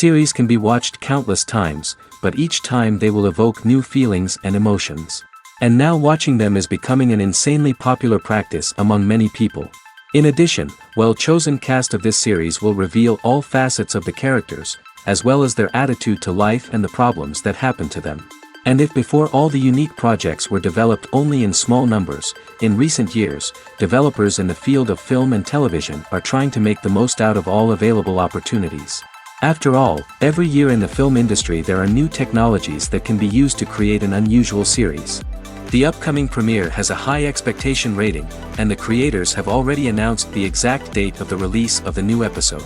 Series can be watched countless times, but each time they will evoke new feelings and emotions. And now watching them is becoming an insanely popular practice among many people. In addition, well-chosen cast of this series will reveal all facets of the characters, as well as their attitude to life and the problems that happen to them. And if before all the unique projects were developed only in small numbers, in recent years, developers in the field of film and television are trying to make the most out of all available opportunities. After all, every year in the film industry there are new technologies that can be used to create an unusual series. The upcoming premiere has a high expectation rating, and the creators have already announced the exact date of the release of the new episode.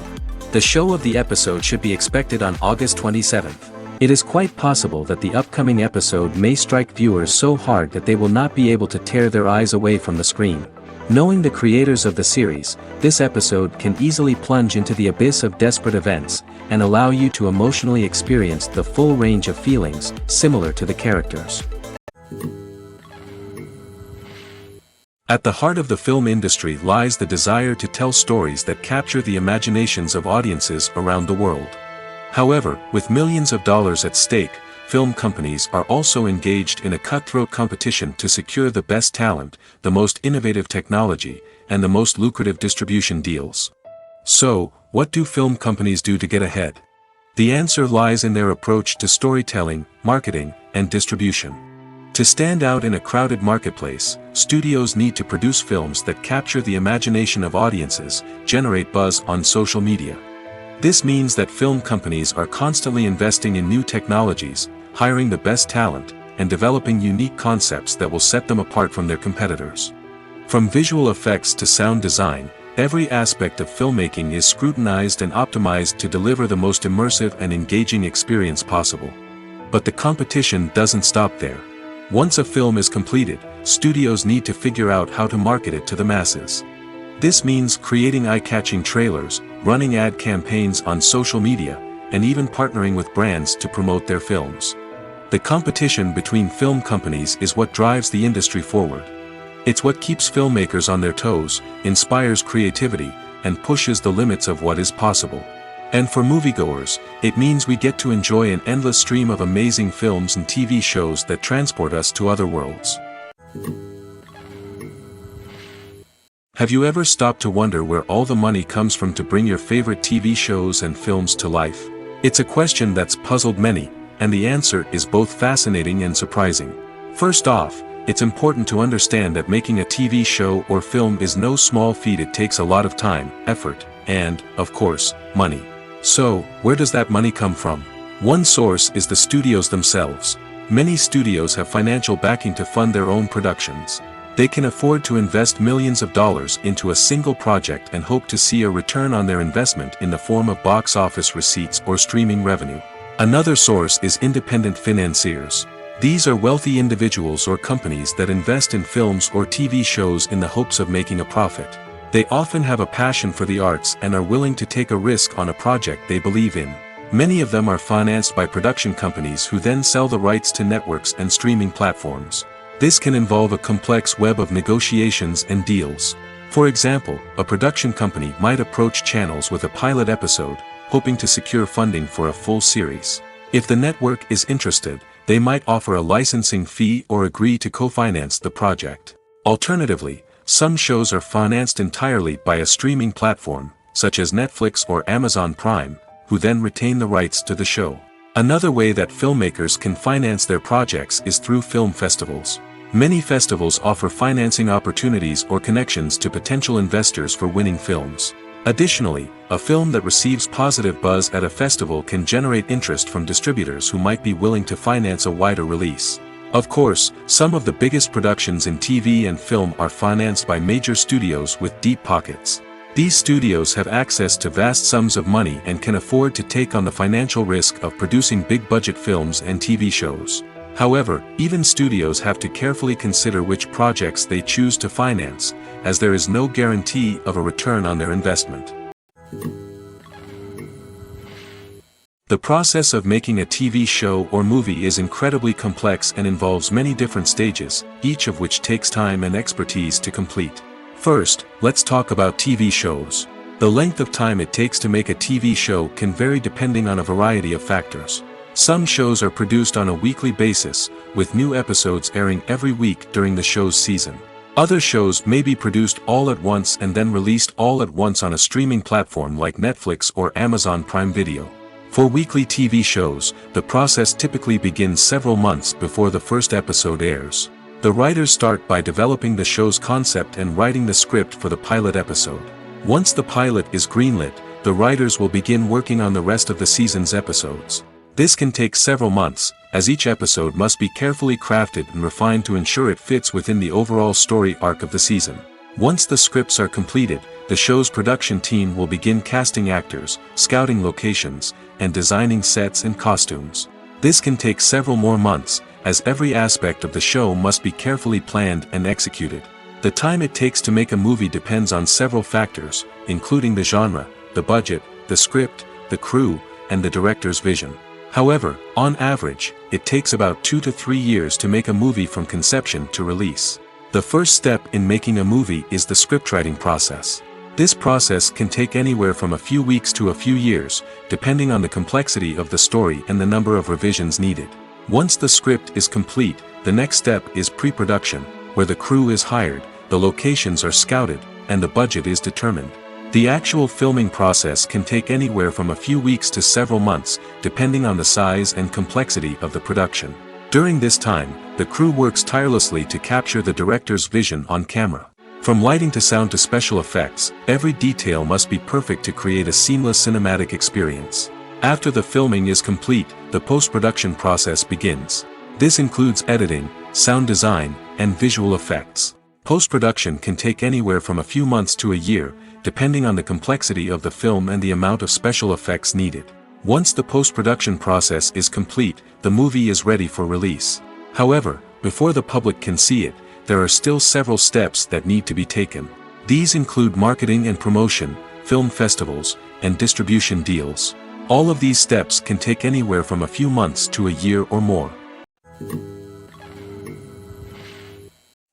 The show of the episode should be expected on August 27th. It is quite possible that the upcoming episode may strike viewers so hard that they will not be able to tear their eyes away from the screen. Knowing the creators of the series, this episode can easily plunge into the abyss of desperate events, and allow you to emotionally experience the full range of feelings, similar to the characters. At the heart of the film industry lies the desire to tell stories that capture the imaginations of audiences around the world. However, with millions of dollars at stake, film companies are also engaged in a cutthroat competition to secure the best talent, the most innovative technology, and the most lucrative distribution deals. So, what do film companies do to get ahead? The answer lies in their approach to storytelling, marketing, and distribution. To stand out in a crowded marketplace, studios need to produce films that capture the imagination of audiences, generate buzz on social media. This means that film companies are constantly investing in new technologies, hiring the best talent, and developing unique concepts that will set them apart from their competitors. From visual effects to sound design, every aspect of filmmaking is scrutinized and optimized to deliver the most immersive and engaging experience possible. But the competition doesn't stop there. Once a film is completed, studios need to figure out how to market it to the masses. This means creating eye-catching trailers, running ad campaigns on social media, and even partnering with brands to promote their films. The competition between film companies is what drives the industry forward. It's what keeps filmmakers on their toes, inspires creativity, and pushes the limits of what is possible. And for moviegoers, it means we get to enjoy an endless stream of amazing films and TV shows that transport us to other worlds. Have you ever stopped to wonder where all the money comes from to bring your favorite TV shows and films to life? It's a question that's puzzled many, and the answer is both fascinating and surprising. First off, it's important to understand that making a TV show or film is no small feat. It takes a lot of time, effort, and, of course, money. So, where does that money come from? One source is the studios themselves. Many studios have financial backing to fund their own productions. They can afford to invest millions of dollars into a single project and hope to see a return on their investment in the form of box office receipts or streaming revenue. Another source is independent financiers. These are wealthy individuals or companies that invest in films or TV shows in the hopes of making a profit. They often have a passion for the arts and are willing to take a risk on a project they believe in. Many of them are financed by production companies who then sell the rights to networks and streaming platforms. This can involve a complex web of negotiations and deals. For example, a production company might approach channels with a pilot episode, hoping to secure funding for a full series. If the network is interested, they might offer a licensing fee or agree to co-finance the project. Alternatively, some shows are financed entirely by a streaming platform, such as Netflix or Amazon Prime, who then retain the rights to the show. Another way that filmmakers can finance their projects is through film festivals. Many festivals offer financing opportunities or connections to potential investors for winning films. Additionally, a film that receives positive buzz at a festival can generate interest from distributors who might be willing to finance a wider release. Of course, some of the biggest productions in TV and film are financed by major studios with deep pockets. These studios have access to vast sums of money and can afford to take on the financial risk of producing big-budget films and TV shows. However, even studios have to carefully consider which projects they choose to finance, as there is no guarantee of a return on their investment. The process of making a TV show or movie is incredibly complex and involves many different stages, each of which takes time and expertise to complete. First, let's talk about TV shows. The length of time it takes to make a TV show can vary depending on a variety of factors. Some shows are produced on a weekly basis, with new episodes airing every week during the show's season. Other shows may be produced all at once and then released all at once on a streaming platform like Netflix or Amazon Prime Video. For weekly TV shows, the process typically begins several months before the first episode airs. The writers start by developing the show's concept and writing the script for the pilot episode. Once the pilot is greenlit, the writers will begin working on the rest of the season's episodes. This can take several months, as each episode must be carefully crafted and refined to ensure it fits within the overall story arc of the season. Once the scripts are completed, the show's production team will begin casting actors, scouting locations, and designing sets and costumes. This can take several more months, as every aspect of the show must be carefully planned and executed. The time it takes to make a movie depends on several factors, including the genre, the budget, the script, the crew, and the director's vision. However, on average, it takes about 2 to 3 years to make a movie from conception to release. The first step in making a movie is the scriptwriting process. This process can take anywhere from a few weeks to a few years, depending on the complexity of the story and the number of revisions needed. Once the script is complete, the next step is pre-production, where the crew is hired, the locations are scouted, and the budget is determined. The actual filming process can take anywhere from a few weeks to several months, depending on the size and complexity of the production. During this time, the crew works tirelessly to capture the director's vision on camera. From lighting to sound to special effects, every detail must be perfect to create a seamless cinematic experience. After the filming is complete, the post-production process begins. This includes editing, sound design, and visual effects. Post-production can take anywhere from a few months to a year, depending on the complexity of the film and the amount of special effects needed. Once the post-production process is complete, the movie is ready for release. However, before the public can see it, there are still several steps that need to be taken. These include marketing and promotion, film festivals, and distribution deals. All of these steps can take anywhere from a few months to a year or more.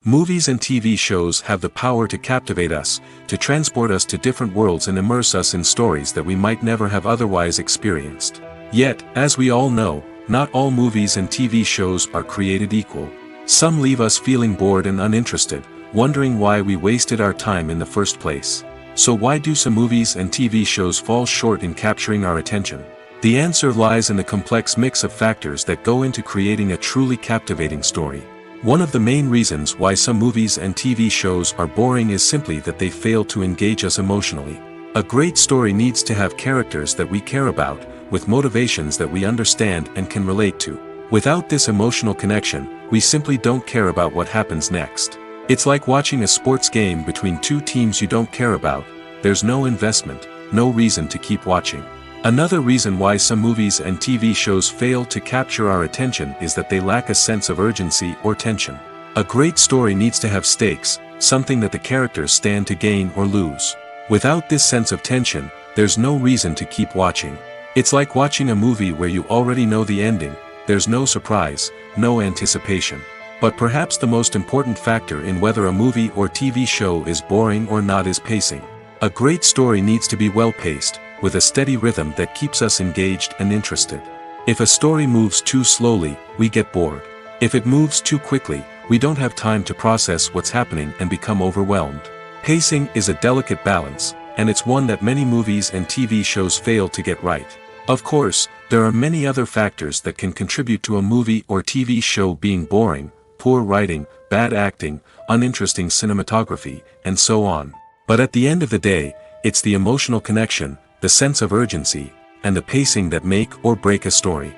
Movies and TV shows have the power to captivate us, to transport us to different worlds and immerse us in stories that we might never have otherwise experienced. Yet, as we all know, not all movies and TV shows are created equal. Some leave us feeling bored and uninterested, wondering why we wasted our time in the first place. So why do some movies and TV shows fall short in capturing our attention? The answer lies in the complex mix of factors that go into creating a truly captivating story. One of the main reasons why some movies and TV shows are boring is simply that they fail to engage us emotionally. A great story needs to have characters that we care about, with motivations that we understand and can relate to. Without this emotional connection, we simply don't care about what happens next. It's like watching a sports game between two teams you don't care about. There's no investment, no reason to keep watching. Another reason why some movies and TV shows fail to capture our attention is that they lack a sense of urgency or tension. A great story needs to have stakes, something that the characters stand to gain or lose. Without this sense of tension, there's no reason to keep watching. It's like watching a movie where you already know the ending. There's no surprise, no anticipation. But perhaps the most important factor in whether a movie or TV show is boring or not is pacing. A great story needs to be well-paced, with a steady rhythm that keeps us engaged and interested. If a story moves too slowly, we get bored. If it moves too quickly, we don't have time to process what's happening and become overwhelmed. Pacing is a delicate balance, and it's one that many movies and TV shows fail to get right. Of course, there are many other factors that can contribute to a movie or TV show being boring: poor writing, bad acting, uninteresting cinematography, and so on. But at the end of the day, it's the emotional connection, the sense of urgency, and the pacing that make or break a story.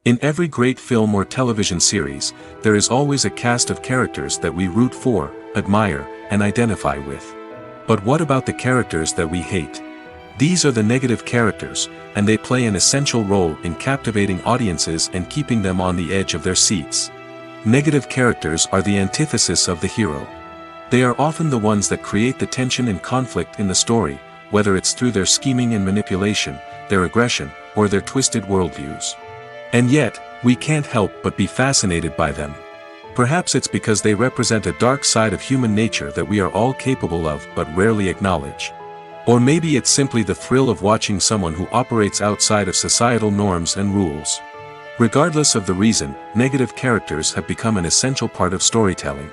In every great film or television series, there is always a cast of characters that we root for, admire, and identify with. But what about the characters that we hate? These are the negative characters, and they play an essential role in captivating audiences and keeping them on the edge of their seats. Negative characters are the antithesis of the hero. They are often the ones that create the tension and conflict in the story, whether it's through their scheming and manipulation, their aggression, or their twisted worldviews. And yet, we can't help but be fascinated by them. Perhaps it's because they represent a dark side of human nature that we are all capable of but rarely acknowledge. Or maybe it's simply the thrill of watching someone who operates outside of societal norms and rules. Regardless of the reason, negative characters have become an essential part of storytelling.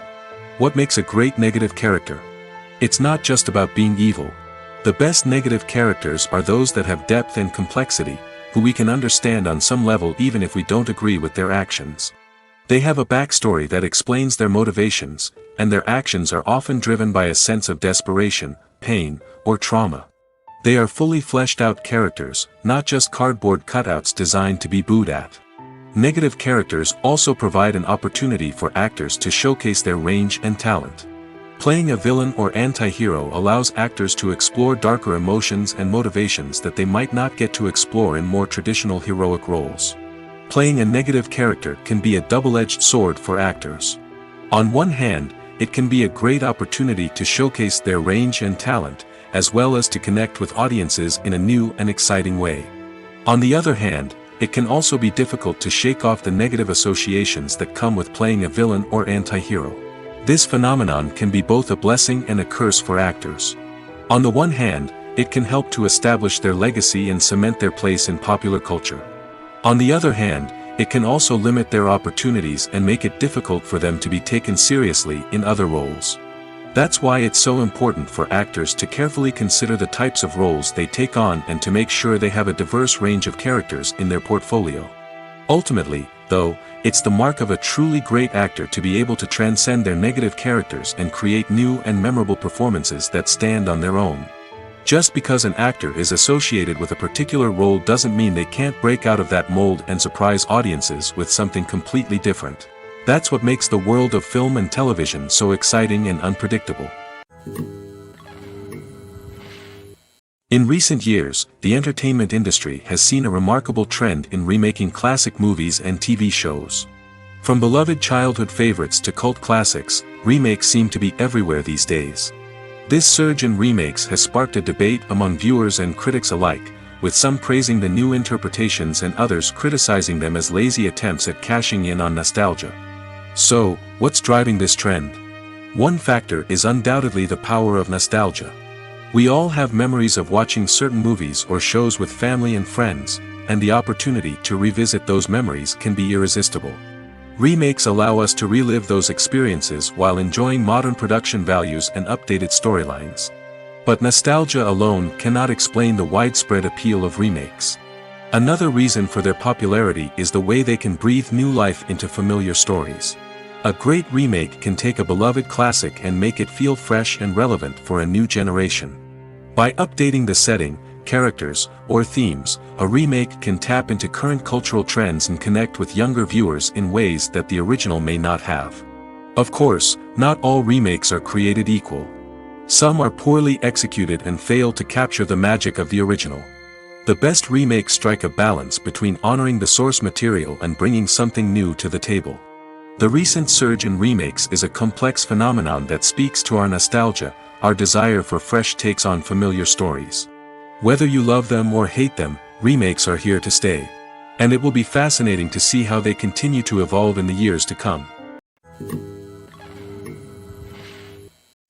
What makes a great negative character? It's not just about being evil. The best negative characters are those that have depth and complexity, who we can understand on some level even if we don't agree with their actions. They have a backstory that explains their motivations, and their actions are often driven by a sense of desperation, pain, or trauma. They are fully fleshed out characters, not just cardboard cutouts designed to be booed at. Negative characters also provide an opportunity for actors to showcase their range and talent. Playing a villain or anti-hero allows actors to explore darker emotions and motivations that they might not get to explore in more traditional heroic roles. Playing a negative character can be a double-edged sword for actors. On one hand, it can be a great opportunity to showcase their range and talent, as well as to connect with audiences in a new and exciting way. On the other hand, it can also be difficult to shake off the negative associations that come with playing a villain or anti-hero. This phenomenon can be both a blessing and a curse for actors. On the one hand, it can help to establish their legacy and cement their place in popular culture. On the other hand, it can also limit their opportunities and make it difficult for them to be taken seriously in other roles. That's why it's so important for actors to carefully consider the types of roles they take on and to make sure they have a diverse range of characters in their portfolio. Ultimately, though, it's the mark of a truly great actor to be able to transcend their negative characters and create new and memorable performances that stand on their own. Just because an actor is associated with a particular role doesn't mean they can't break out of that mold and surprise audiences with something completely different. That's what makes the world of film and television so exciting and unpredictable. In recent years, the entertainment industry has seen a remarkable trend in remaking classic movies and TV shows. From beloved childhood favorites to cult classics, remakes seem to be everywhere these days. This surge in remakes has sparked a debate among viewers and critics alike, with some praising the new interpretations and others criticizing them as lazy attempts at cashing in on nostalgia. So, what's driving this trend? One factor is undoubtedly the power of nostalgia. We all have memories of watching certain movies or shows with family and friends, and the opportunity to revisit those memories can be irresistible. Remakes allow us to relive those experiences while enjoying modern production values and updated storylines. But nostalgia alone cannot explain the widespread appeal of remakes. Another reason for their popularity is the way they can breathe new life into familiar stories. A great remake can take a beloved classic and make it feel fresh and relevant for a new generation. By updating the setting, characters, or themes, a remake can tap into current cultural trends and connect with younger viewers in ways that the original may not have. Of course, not all remakes are created equal. Some are poorly executed and fail to capture the magic of the original. The best remakes strike a balance between honoring the source material and bringing something new to the table. The recent surge in remakes is a complex phenomenon that speaks to our nostalgia, our desire for fresh takes on familiar stories. Whether you love them or hate them, remakes are here to stay. And it will be fascinating to see how they continue to evolve in the years to come.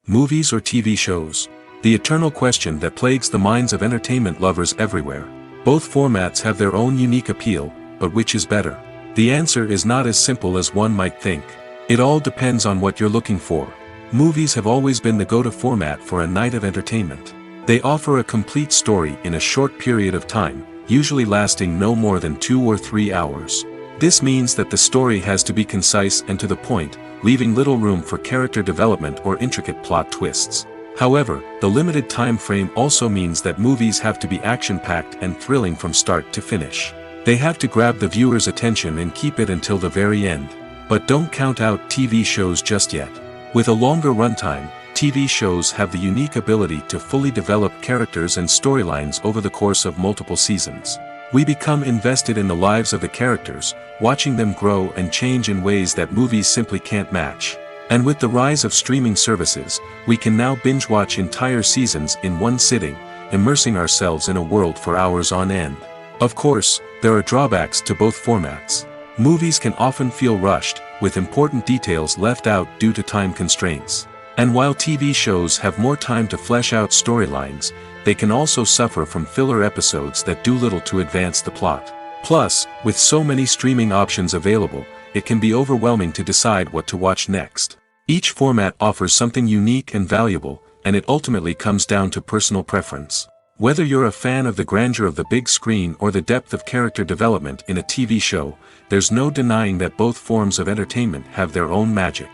Movies or TV shows? The eternal question that plagues the minds of entertainment lovers everywhere. Both formats have their own unique appeal, but which is better? The answer is not as simple as one might think. It all depends on what you're looking for. Movies have always been the go-to format for a night of entertainment. They offer a complete story in a short period of time, usually lasting no more than 2 or 3 hours. This means that the story has to be concise and to the point, leaving little room for character development or intricate plot twists. However, the limited time frame also means that movies have to be action-packed and thrilling from start to finish. They have to grab the viewer's attention and keep it until the very end. But don't count out TV shows just yet. With a longer runtime, TV shows have the unique ability to fully develop characters and storylines over the course of multiple seasons. We become invested in the lives of the characters, watching them grow and change in ways that movies simply can't match. And with the rise of streaming services, we can now binge-watch entire seasons in one sitting, immersing ourselves in a world for hours on end. Of course, there are drawbacks to both formats. Movies can often feel rushed, with important details left out due to time constraints. And while TV shows have more time to flesh out storylines, they can also suffer from filler episodes that do little to advance the plot. Plus, with so many streaming options available, it can be overwhelming to decide what to watch next. Each format offers something unique and valuable, and it ultimately comes down to personal preference. Whether you're a fan of the grandeur of the big screen or the depth of character development in a TV show, there's no denying that both forms of entertainment have their own magic.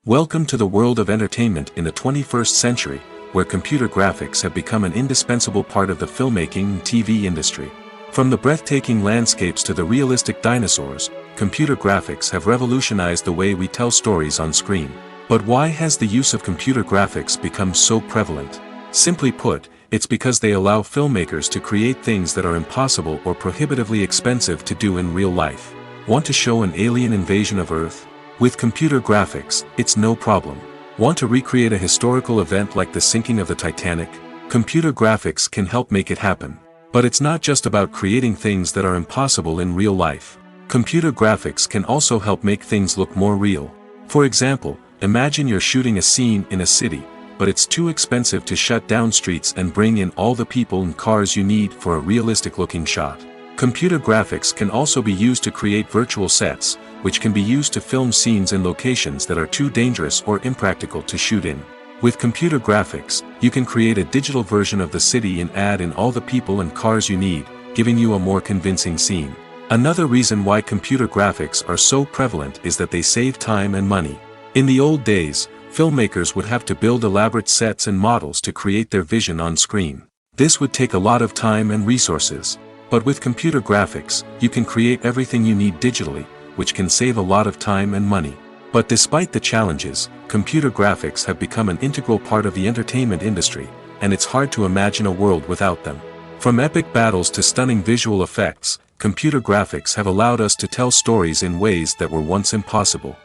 Welcome to the world of entertainment in the 21st century, where computer graphics have become an indispensable part of the filmmaking and TV industry. From the breathtaking landscapes to the realistic dinosaurs, computer graphics have revolutionized the way we tell stories on screen. But why has the use of computer graphics become so prevalent? Simply put, it's because they allow filmmakers to create things that are impossible or prohibitively expensive to do in real life. Want to show an alien invasion of Earth? With computer graphics, it's no problem. Want to recreate a historical event like the sinking of the Titanic? Computer graphics can help make it happen. But it's not just about creating things that are impossible in real life. Computer graphics can also help make things look more real. For example, imagine you're shooting a scene in a city, but it's too expensive to shut down streets and bring in all the people and cars you need for a realistic-looking shot. Computer graphics can also be used to create virtual sets, which can be used to film scenes in locations that are too dangerous or impractical to shoot in. With computer graphics, you can create a digital version of the city and add in all the people and cars you need, giving you a more convincing scene. Another reason why computer graphics are so prevalent is that they save time and money. In the old days, filmmakers would have to build elaborate sets and models to create their vision on screen. This would take a lot of time and resources. But with computer graphics, you can create everything you need digitally, which can save a lot of time and money. But despite the challenges, computer graphics have become an integral part of the entertainment industry, and it's hard to imagine a world without them. From epic battles to stunning visual effects, computer graphics have allowed us to tell stories in ways that were once impossible.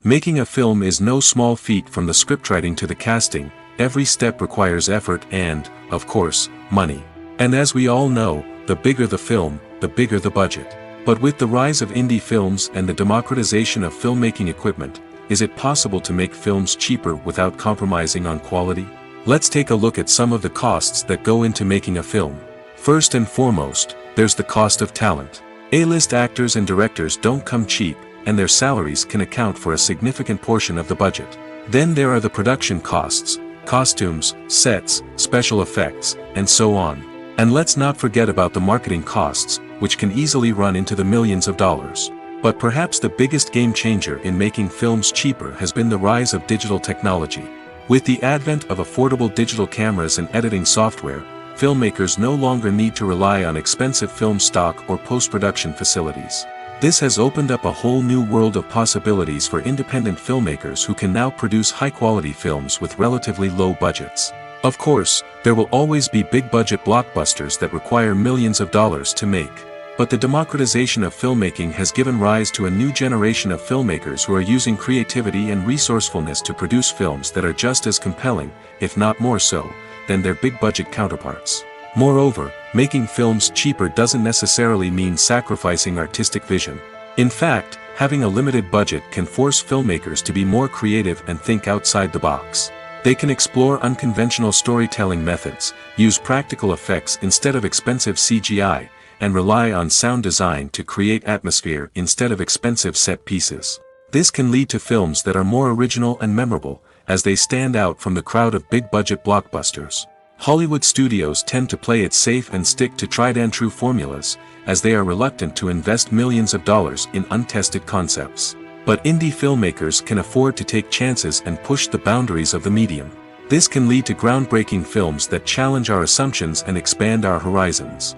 Making a film is no small feat. From the scriptwriting to the casting, every step requires effort and, of course, money. And as we all know, the bigger the film, the bigger the budget. But with the rise of indie films and the democratization of filmmaking equipment, is it possible to make films cheaper without compromising on quality? Let's take a look at some of the costs that go into making a film. First and foremost, there's the cost of talent. A-list actors and directors don't come cheap, and their salaries can account for a significant portion of the budget. Then there are the production costs, costumes, sets, special effects, and so on. And let's not forget about the marketing costs, which can easily run into the millions of dollars. But perhaps the biggest game changer in making films cheaper has been the rise of digital technology. With the advent of affordable digital cameras and editing software, filmmakers no longer need to rely on expensive film stock or post-production facilities. This has opened up a whole new world of possibilities for independent filmmakers who can now produce high-quality films with relatively low budgets. Of course, there will always be big-budget blockbusters that require millions of dollars to make. But the democratization of filmmaking has given rise to a new generation of filmmakers who are using creativity and resourcefulness to produce films that are just as compelling, if not more so, than their big-budget counterparts. Moreover, making films cheaper doesn't necessarily mean sacrificing artistic vision. In fact, having a limited budget can force filmmakers to be more creative and think outside the box. They can explore unconventional storytelling methods, use practical effects instead of expensive CGI, and rely on sound design to create atmosphere instead of expensive set pieces. This can lead to films that are more original and memorable, as they stand out from the crowd of big-budget blockbusters. Hollywood studios tend to play it safe and stick to tried-and-true formulas, as they are reluctant to invest millions of dollars in untested concepts. But indie filmmakers can afford to take chances and push the boundaries of the medium. This can lead to groundbreaking films that challenge our assumptions and expand our horizons.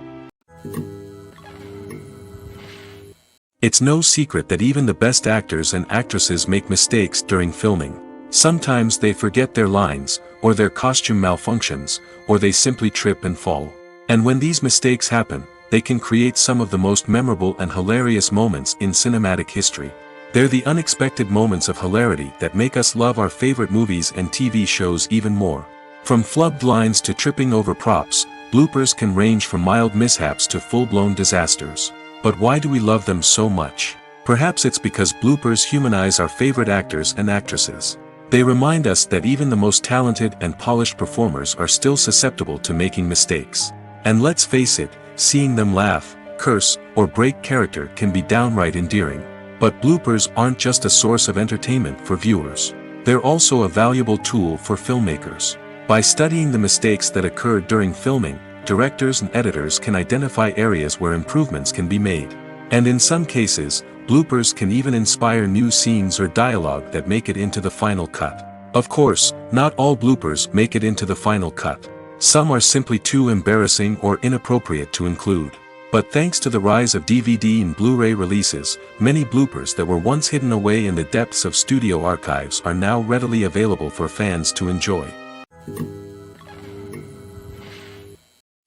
It's no secret that even the best actors and actresses make mistakes during filming. Sometimes they forget their lines, or their costume malfunctions, or they simply trip and fall. And when these mistakes happen, they can create some of the most memorable and hilarious moments in cinematic history. They're the unexpected moments of hilarity that make us love our favorite movies and TV shows even more. From flubbed lines to tripping over props, bloopers can range from mild mishaps to full-blown disasters. But why do we love them so much? Perhaps it's because bloopers humanize our favorite actors and actresses. They remind us that even the most talented and polished performers are still susceptible to making mistakes. And let's face it, seeing them laugh, curse, or break character can be downright endearing. But bloopers aren't just a source of entertainment for viewers. They're also a valuable tool for filmmakers. By studying the mistakes that occurred during filming, directors and editors can identify areas where improvements can be made. And in some cases, bloopers can even inspire new scenes or dialogue that make it into the final cut. Of course, not all bloopers make it into the final cut. Some are simply too embarrassing or inappropriate to include. But thanks to the rise of DVD and Blu-ray releases, many bloopers that were once hidden away in the depths of studio archives are now readily available for fans to enjoy.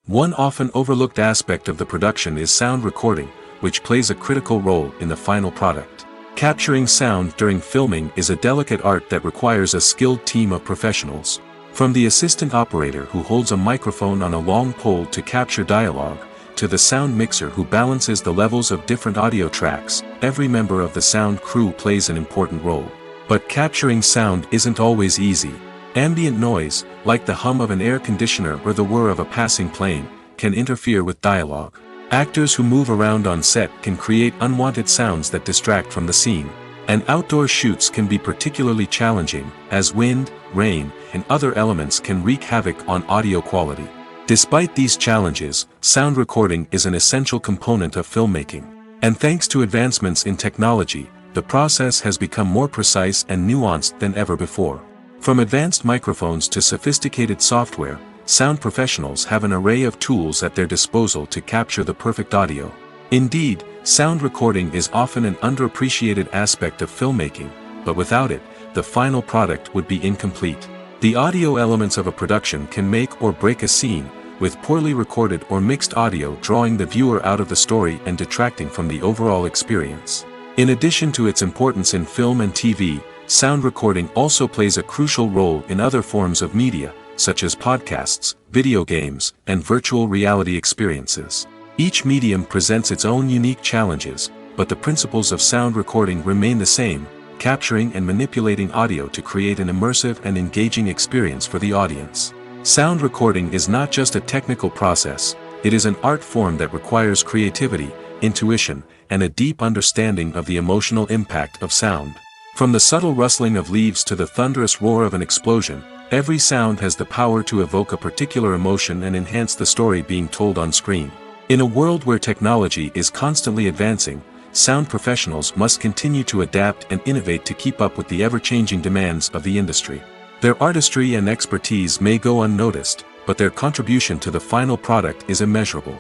One often overlooked aspect of the production is sound recording, which plays a critical role in the final product. Capturing sound during filming is a delicate art that requires a skilled team of professionals. From the assistant operator who holds a microphone on a long pole to capture dialogue, to the sound mixer who balances the levels of different audio tracks, every member of the sound crew plays an important role. But capturing sound isn't always easy. Ambient noise, like the hum of an air conditioner or the whir of a passing plane, can interfere with dialogue. Actors who move around on set can create unwanted sounds that distract from the scene. And outdoor shoots can be particularly challenging, as wind, rain, and other elements can wreak havoc on audio quality. Despite these challenges, sound recording is an essential component of filmmaking. And thanks to advancements in technology, the process has become more precise and nuanced than ever before. From advanced microphones to sophisticated software, sound professionals have an array of tools at their disposal to capture the perfect audio. Indeed, sound recording is often an underappreciated aspect of filmmaking, but without it, the final product would be incomplete. The audio elements of a production can make or break a scene, with poorly recorded or mixed audio drawing the viewer out of the story and detracting from the overall experience. In addition to its importance in film and TV, sound recording also plays a crucial role in other forms of media, such as podcasts, video games, and virtual reality experiences. Each medium presents its own unique challenges, but the principles of sound recording remain the same, capturing and manipulating audio to create an immersive and engaging experience for the audience. Sound recording is not just a technical process, it is an art form that requires creativity, intuition, and a deep understanding of the emotional impact of sound. From the subtle rustling of leaves to the thunderous roar of an explosion, every sound has the power to evoke a particular emotion and enhance the story being told on screen. In a world where technology is constantly advancing, sound professionals must continue to adapt and innovate to keep up with the ever-changing demands of the industry. Their artistry and expertise may go unnoticed, but their contribution to the final product is immeasurable.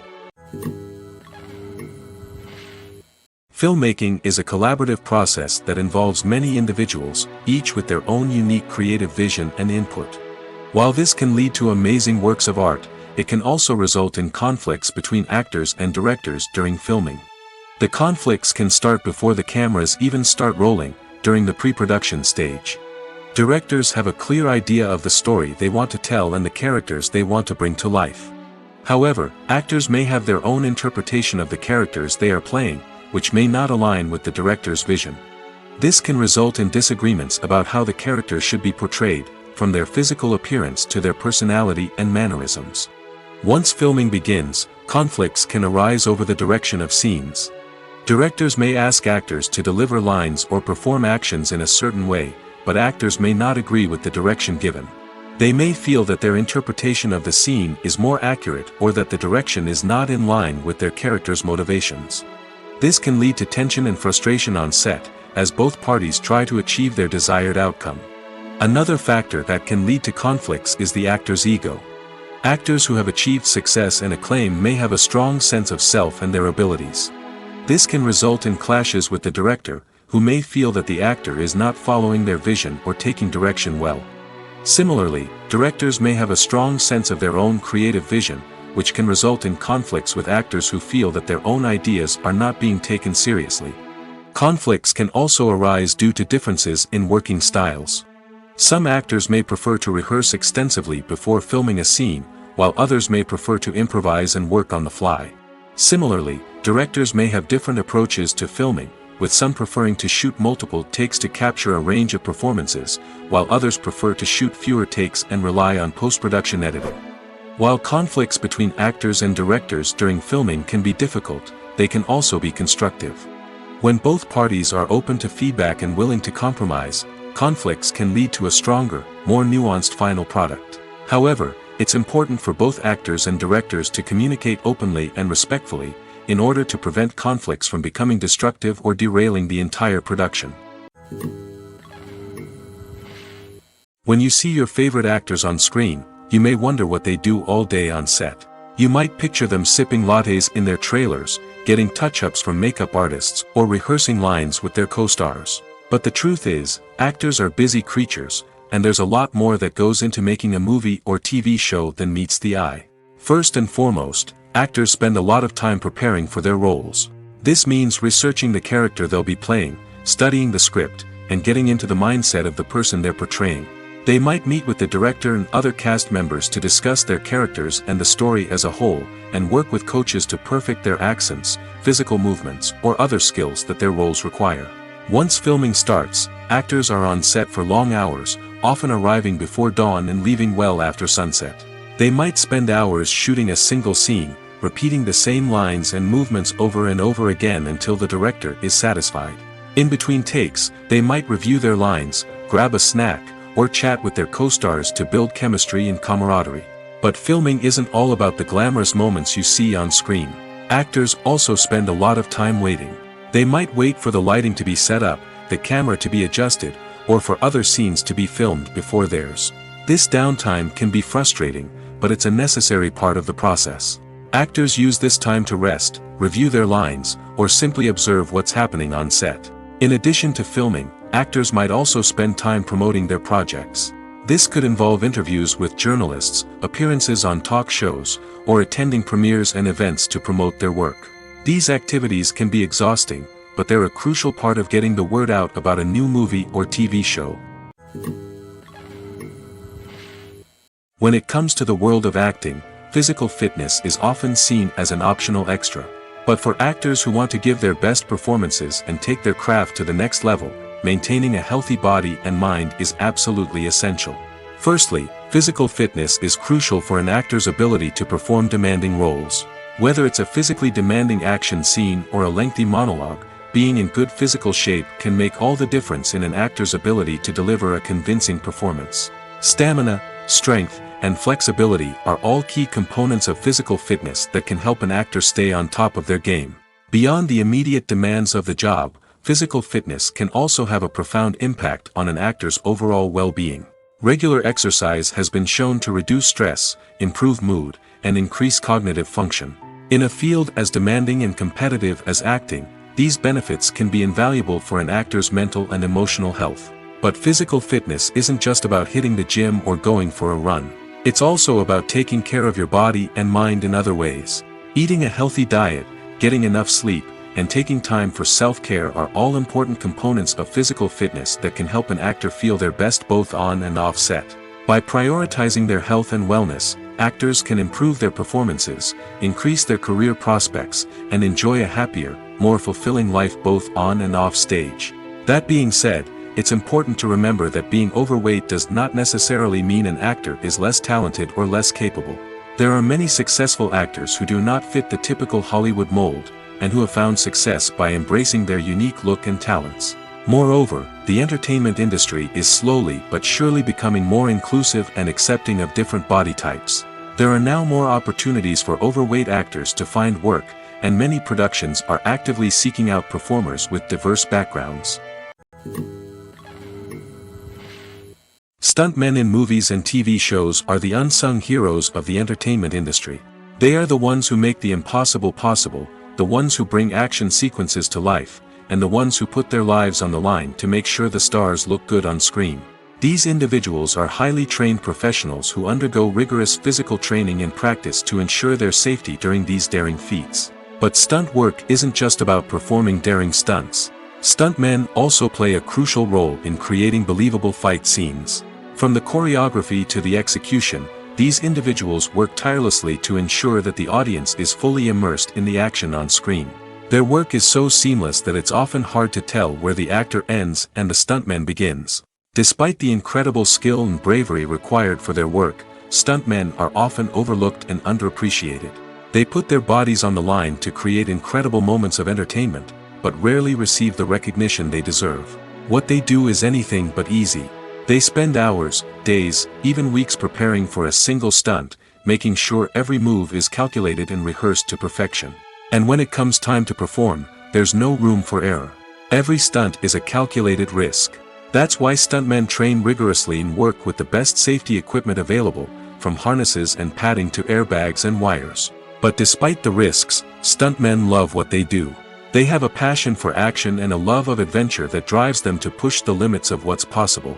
Filmmaking is a collaborative process that involves many individuals, each with their own unique creative vision and input. While this can lead to amazing works of art, it can also result in conflicts between actors and directors during filming. The conflicts can start before the cameras even start rolling, during the pre-production stage. Directors have a clear idea of the story they want to tell and the characters they want to bring to life. However, actors may have their own interpretation of the characters they are playing, which may not align with the director's vision. This can result in disagreements about how the characters should be portrayed, from their physical appearance to their personality and mannerisms. Once filming begins, conflicts can arise over the direction of scenes. Directors may ask actors to deliver lines or perform actions in a certain way, but actors may not agree with the direction given. They may feel that their interpretation of the scene is more accurate or that the direction is not in line with their character's motivations. This can lead to tension and frustration on set, as both parties try to achieve their desired outcome. Another factor that can lead to conflicts is the actor's ego. Actors who have achieved success and acclaim may have a strong sense of self and their abilities. This can result in clashes with the director, who may feel that the actor is not following their vision or taking direction well. Similarly, directors may have a strong sense of their own creative vision, which can result in conflicts with actors who feel that their own ideas are not being taken seriously. Conflicts can also arise due to differences in working styles. Some actors may prefer to rehearse extensively before filming a scene, while others may prefer to improvise and work on the fly. Similarly, directors may have different approaches to filming, with some preferring to shoot multiple takes to capture a range of performances, while others prefer to shoot fewer takes and rely on post-production editing. While conflicts between actors and directors during filming can be difficult, they can also be constructive. When both parties are open to feedback and willing to compromise, conflicts can lead to a stronger, more nuanced final product. However, it's important for both actors and directors to communicate openly and respectfully, in order to prevent conflicts from becoming destructive or derailing the entire production. When you see your favorite actors on screen, you may wonder what they do all day on set. You might picture them sipping lattes in their trailers, getting touch-ups from makeup artists, or rehearsing lines with their co-stars. But the truth is, actors are busy creatures, and there's a lot more that goes into making a movie or TV show than meets the eye. First and foremost, actors spend a lot of time preparing for their roles. This means researching the character they'll be playing, studying the script, and getting into the mindset of the person they're portraying. They might meet with the director and other cast members to discuss their characters and the story as a whole, and work with coaches to perfect their accents, physical movements, or other skills that their roles require. Once filming starts, actors are on set for long hours, often arriving before dawn and leaving well after sunset. They might spend hours shooting a single scene, repeating the same lines and movements over and over again until the director is satisfied. In between takes, they might review their lines, grab a snack, or chat with their co-stars to build chemistry and camaraderie. But filming isn't all about the glamorous moments you see on screen. Actors also spend a lot of time waiting. They might wait for the lighting to be set up, the camera to be adjusted, or for other scenes to be filmed before theirs. This downtime can be frustrating, but it's a necessary part of the process. Actors use this time to rest, review their lines, or simply observe what's happening on set. In addition to filming, actors might also spend time promoting their projects. This could involve interviews with journalists, appearances on talk shows, or attending premieres and events to promote their work. These activities can be exhausting, but they're a crucial part of getting the word out about a new movie or TV show. When it comes to the world of acting, physical fitness is often seen as an optional extra. But for actors who want to give their best performances and take their craft to the next level, maintaining a healthy body and mind is absolutely essential. Firstly, physical fitness is crucial for an actor's ability to perform demanding roles. Whether it's a physically demanding action scene or a lengthy monologue, being in good physical shape can make all the difference in an actor's ability to deliver a convincing performance. Stamina, strength, and flexibility are all key components of physical fitness that can help an actor stay on top of their game. Beyond the immediate demands of the job, physical fitness can also have a profound impact on an actor's overall well-being. Regular exercise has been shown to reduce stress, improve mood, and increase cognitive function. In a field as demanding and competitive as acting, these benefits can be invaluable for an actor's mental and emotional health. But physical fitness isn't just about hitting the gym or going for a run. It's also about taking care of your body and mind in other ways. Eating a healthy diet, getting enough sleep, and taking time for self-care are all important components of physical fitness that can help an actor feel their best both on and off set. By prioritizing their health and wellness, actors can improve their performances, increase their career prospects, and enjoy a happier, more fulfilling life both on and off stage. That being said, it's important to remember that being overweight does not necessarily mean an actor is less talented or less capable. There are many successful actors who do not fit the typical Hollywood mold, and who have found success by embracing their unique look and talents. Moreover, the entertainment industry is slowly but surely becoming more inclusive and accepting of different body types. There are now more opportunities for overweight actors to find work, and many productions are actively seeking out performers with diverse backgrounds. Stuntmen in movies and TV shows are the unsung heroes of the entertainment industry. They are the ones who make the impossible possible, the ones who bring action sequences to life, and the ones who put their lives on the line to make sure the stars look good on screen. These individuals are highly trained professionals who undergo rigorous physical training and practice to ensure their safety during these daring feats. But stunt work isn't just about performing daring stunts. Stuntmen also play a crucial role in creating believable fight scenes. From the choreography to the execution, these individuals work tirelessly to ensure that the audience is fully immersed in the action on screen. Their work is so seamless that it's often hard to tell where the actor ends and the stuntman begins. Despite the incredible skill and bravery required for their work, stuntmen are often overlooked and underappreciated. They put their bodies on the line to create incredible moments of entertainment, but rarely receive the recognition they deserve. What they do is anything but easy. They spend hours, days, even weeks preparing for a single stunt, making sure every move is calculated and rehearsed to perfection. And when it comes time to perform, there's no room for error. Every stunt is a calculated risk. That's why stuntmen train rigorously and work with the best safety equipment available, from harnesses and padding to airbags and wires. But despite the risks, stuntmen love what they do. They have a passion for action and a love of adventure that drives them to push the limits of what's possible.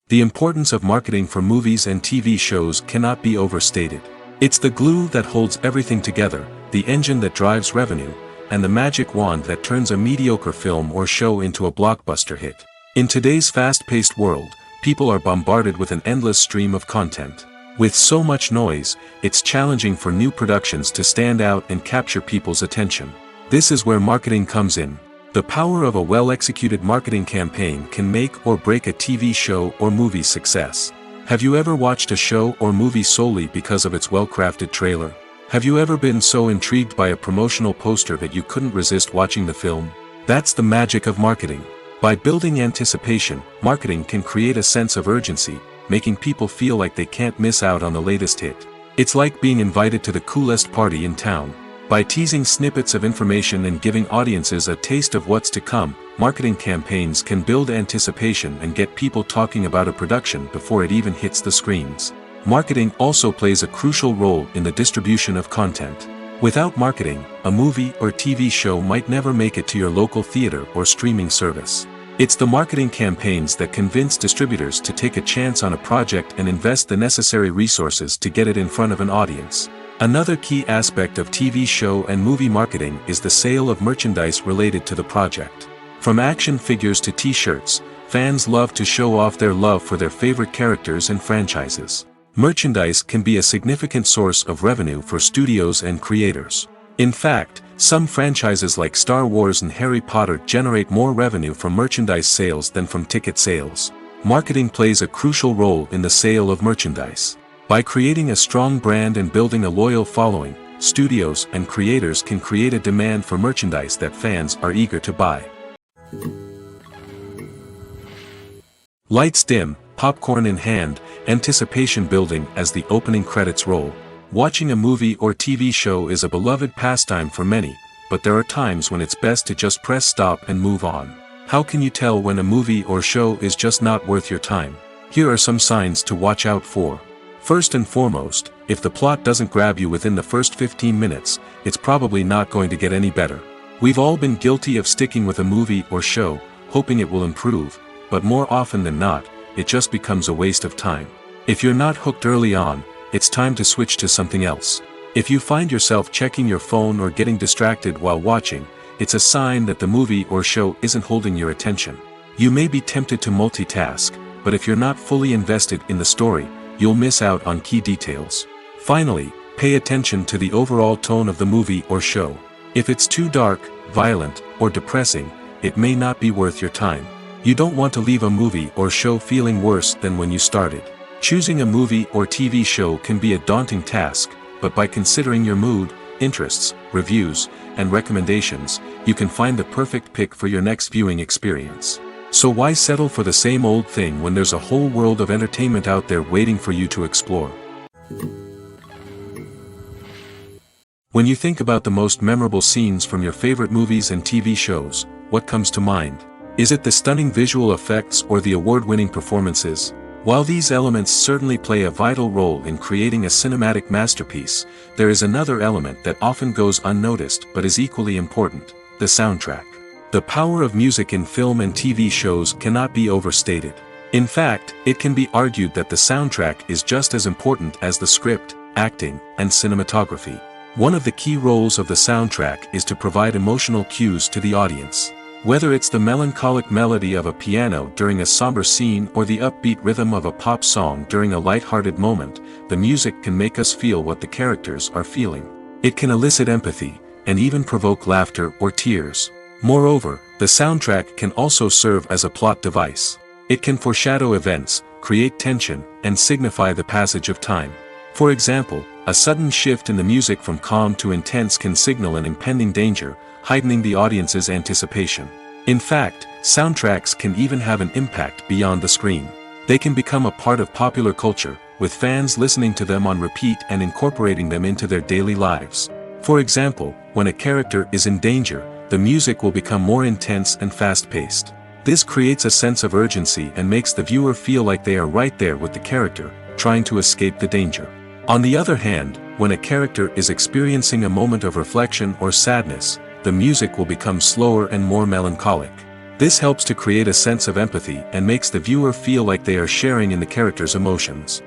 The importance of marketing for movies and TV shows cannot be overstated. It's the glue that holds everything together, the engine that drives revenue, and the magic wand that turns a mediocre film or show into a blockbuster hit. In today's fast-paced world, people are bombarded with an endless stream of content. With so much noise, it's challenging for new productions to stand out and capture people's attention. This is where marketing comes in. The power of a well-executed marketing campaign can make or break a TV show or movie's success. Have you ever watched a show or movie solely because of its well-crafted trailer? Have you ever been so intrigued by a promotional poster that you couldn't resist watching the film? That's the magic of marketing. By building anticipation, marketing can create a sense of urgency, making people feel like they can't miss out on the latest hit. It's like being invited to the coolest party in town. By teasing snippets of information and giving audiences a taste of what's to come, marketing campaigns can build anticipation and get people talking about a production before it even hits the screens. Marketing also plays a crucial role in the distribution of content. Without marketing, a movie or TV show might never make it to your local theater or streaming service. It's the marketing campaigns that convince distributors to take a chance on a project and invest the necessary resources to get it in front of an audience. Another key aspect of TV show and movie marketing is the sale of merchandise related to the project. From action figures to t-shirts, fans love to show off their love for their favorite characters and franchises. Merchandise can be a significant source of revenue for studios and creators. In fact, some franchises like Star Wars and Harry Potter generate more revenue from merchandise sales than from ticket sales. Marketing plays a crucial role in the sale of merchandise. By creating a strong brand and building a loyal following, studios and creators can create a demand for merchandise that fans are eager to buy. Lights dim, popcorn in hand, anticipation building as the opening credits roll. Watching a movie or TV show is a beloved pastime for many, but there are times when it's best to just press stop and move on. How can you tell when a movie or show is just not worth your time? Here are some signs to watch out for. First and foremost, if the plot doesn't grab you within the first 15 minutes, it's probably not going to get any better. We've all been guilty of sticking with a movie or show, hoping it will improve, but more often than not, it just becomes a waste of time. If you're not hooked early on, it's time to switch to something else. If you find yourself checking your phone or getting distracted while watching, it's a sign that the movie or show isn't holding your attention. You may be tempted to multitask, but if you're not fully invested in the story, you'll miss out on key details. Finally, pay attention to the overall tone of the movie or show. If it's too dark, violent, or depressing, it may not be worth your time. You don't want to leave a movie or show feeling worse than when you started. Choosing a movie or TV show can be a daunting task, but by considering your mood, interests, reviews, and recommendations, you can find the perfect pick for your next viewing experience. So why settle for the same old thing when there's a whole world of entertainment out there waiting for you to explore? When you think about the most memorable scenes from your favorite movies and TV shows, what comes to mind? Is it the stunning visual effects or the award-winning performances? While these elements certainly play a vital role in creating a cinematic masterpiece, there is another element that often goes unnoticed but is equally important: the soundtrack. The power of music in film and TV shows cannot be overstated. In fact, it can be argued that the soundtrack is just as important as the script, acting, and cinematography. One of the key roles of the soundtrack is to provide emotional cues to the audience. Whether it's the melancholic melody of a piano during a somber scene or the upbeat rhythm of a pop song during a light-hearted moment, the music can make us feel what the characters are feeling. It can elicit empathy, and even provoke laughter or tears. Moreover, the soundtrack can also serve as a plot device. It can foreshadow events, create tension, and signify the passage of time. For example, a sudden shift in the music from calm to intense can signal an impending danger, heightening the audience's anticipation. In fact, soundtracks can even have an impact beyond the screen. They can become a part of popular culture, with fans listening to them on repeat and incorporating them into their daily lives. For example, when a character is in danger, the music will become more intense and fast-paced. This creates a sense of urgency and makes the viewer feel like they are right there with the character, trying to escape the danger. On the other hand, when a character is experiencing a moment of reflection or sadness, the music will become slower and more melancholic. This helps to create a sense of empathy and makes the viewer feel like they are sharing in the character's emotions.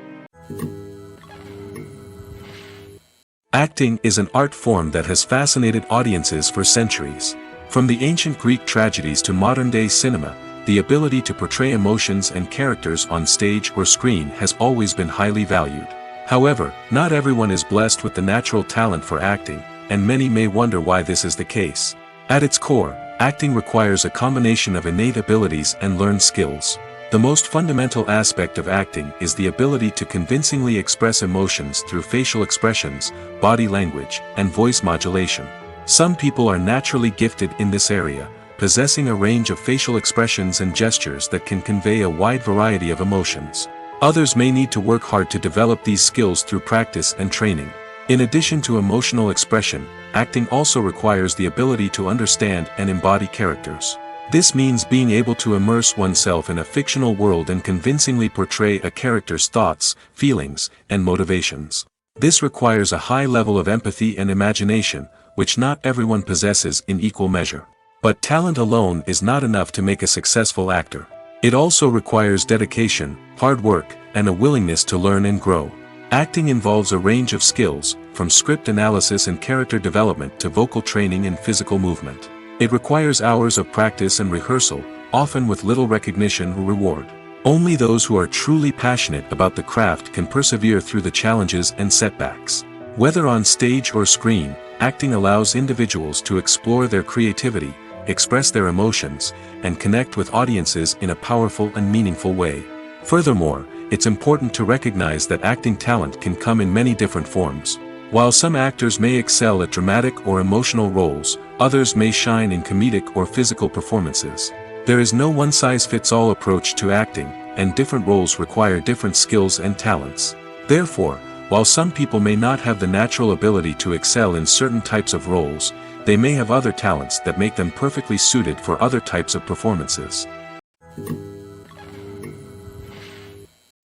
Acting is an art form that has fascinated audiences for centuries. From the ancient Greek tragedies to modern-day cinema, the ability to portray emotions and characters on stage or screen has always been highly valued. However, not everyone is blessed with the natural talent for acting, and many may wonder why this is the case. At its core, acting requires a combination of innate abilities and learned skills. The most fundamental aspect of acting is the ability to convincingly express emotions through facial expressions, body language, and voice modulation. Some people are naturally gifted in this area, possessing a range of facial expressions and gestures that can convey a wide variety of emotions. Others may need to work hard to develop these skills through practice and training. In addition to emotional expression, acting also requires the ability to understand and embody characters. This means being able to immerse oneself in a fictional world and convincingly portray a character's thoughts, feelings, and motivations. This requires a high level of empathy and imagination, which not everyone possesses in equal measure. But talent alone is not enough to make a successful actor. It also requires dedication, hard work, and a willingness to learn and grow. Acting involves a range of skills, from script analysis and character development to vocal training and physical movement. It requires hours of practice and rehearsal, often with little recognition or reward. Only those who are truly passionate about the craft can persevere through the challenges and setbacks. Whether on stage or screen, acting allows individuals to explore their creativity, express their emotions, and connect with audiences in a powerful and meaningful way. Furthermore, it's important to recognize that acting talent can come in many different forms. While some actors may excel at dramatic or emotional roles, others may shine in comedic or physical performances. There is no one-size-fits-all approach to acting, and different roles require different skills and talents. Therefore, while some people may not have the natural ability to excel in certain types of roles, they may have other talents that make them perfectly suited for other types of performances.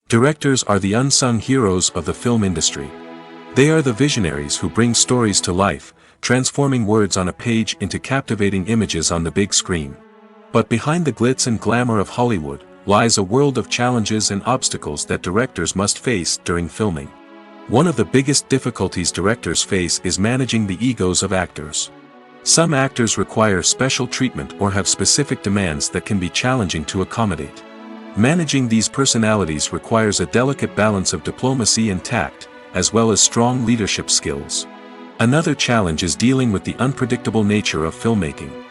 Directors are the unsung heroes of the film industry. They are the visionaries who bring stories to life, transforming words on a page into captivating images on the big screen. But behind the glitz and glamour of Hollywood, lies a world of challenges and obstacles that directors must face during filming. One of the biggest difficulties directors face is managing the egos of actors. Some actors require special treatment or have specific demands that can be challenging to accommodate. Managing these personalities requires a delicate balance of diplomacy and tact, as well as strong leadership skills. Another challenge is dealing with the unpredictable nature of filmmaking.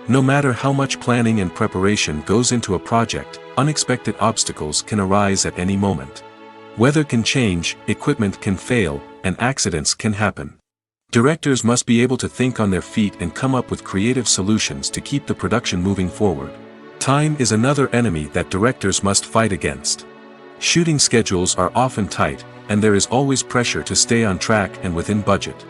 No matter how much planning and preparation goes into a project, unexpected obstacles can arise at any moment. Weather can change, equipment can fail, and accidents can happen. Directors must be able to think on their feet and come up with creative solutions to keep the production moving forward. Time is another enemy that directors must fight against. Shooting schedules are often tight, and there is always pressure to stay on track and within budget.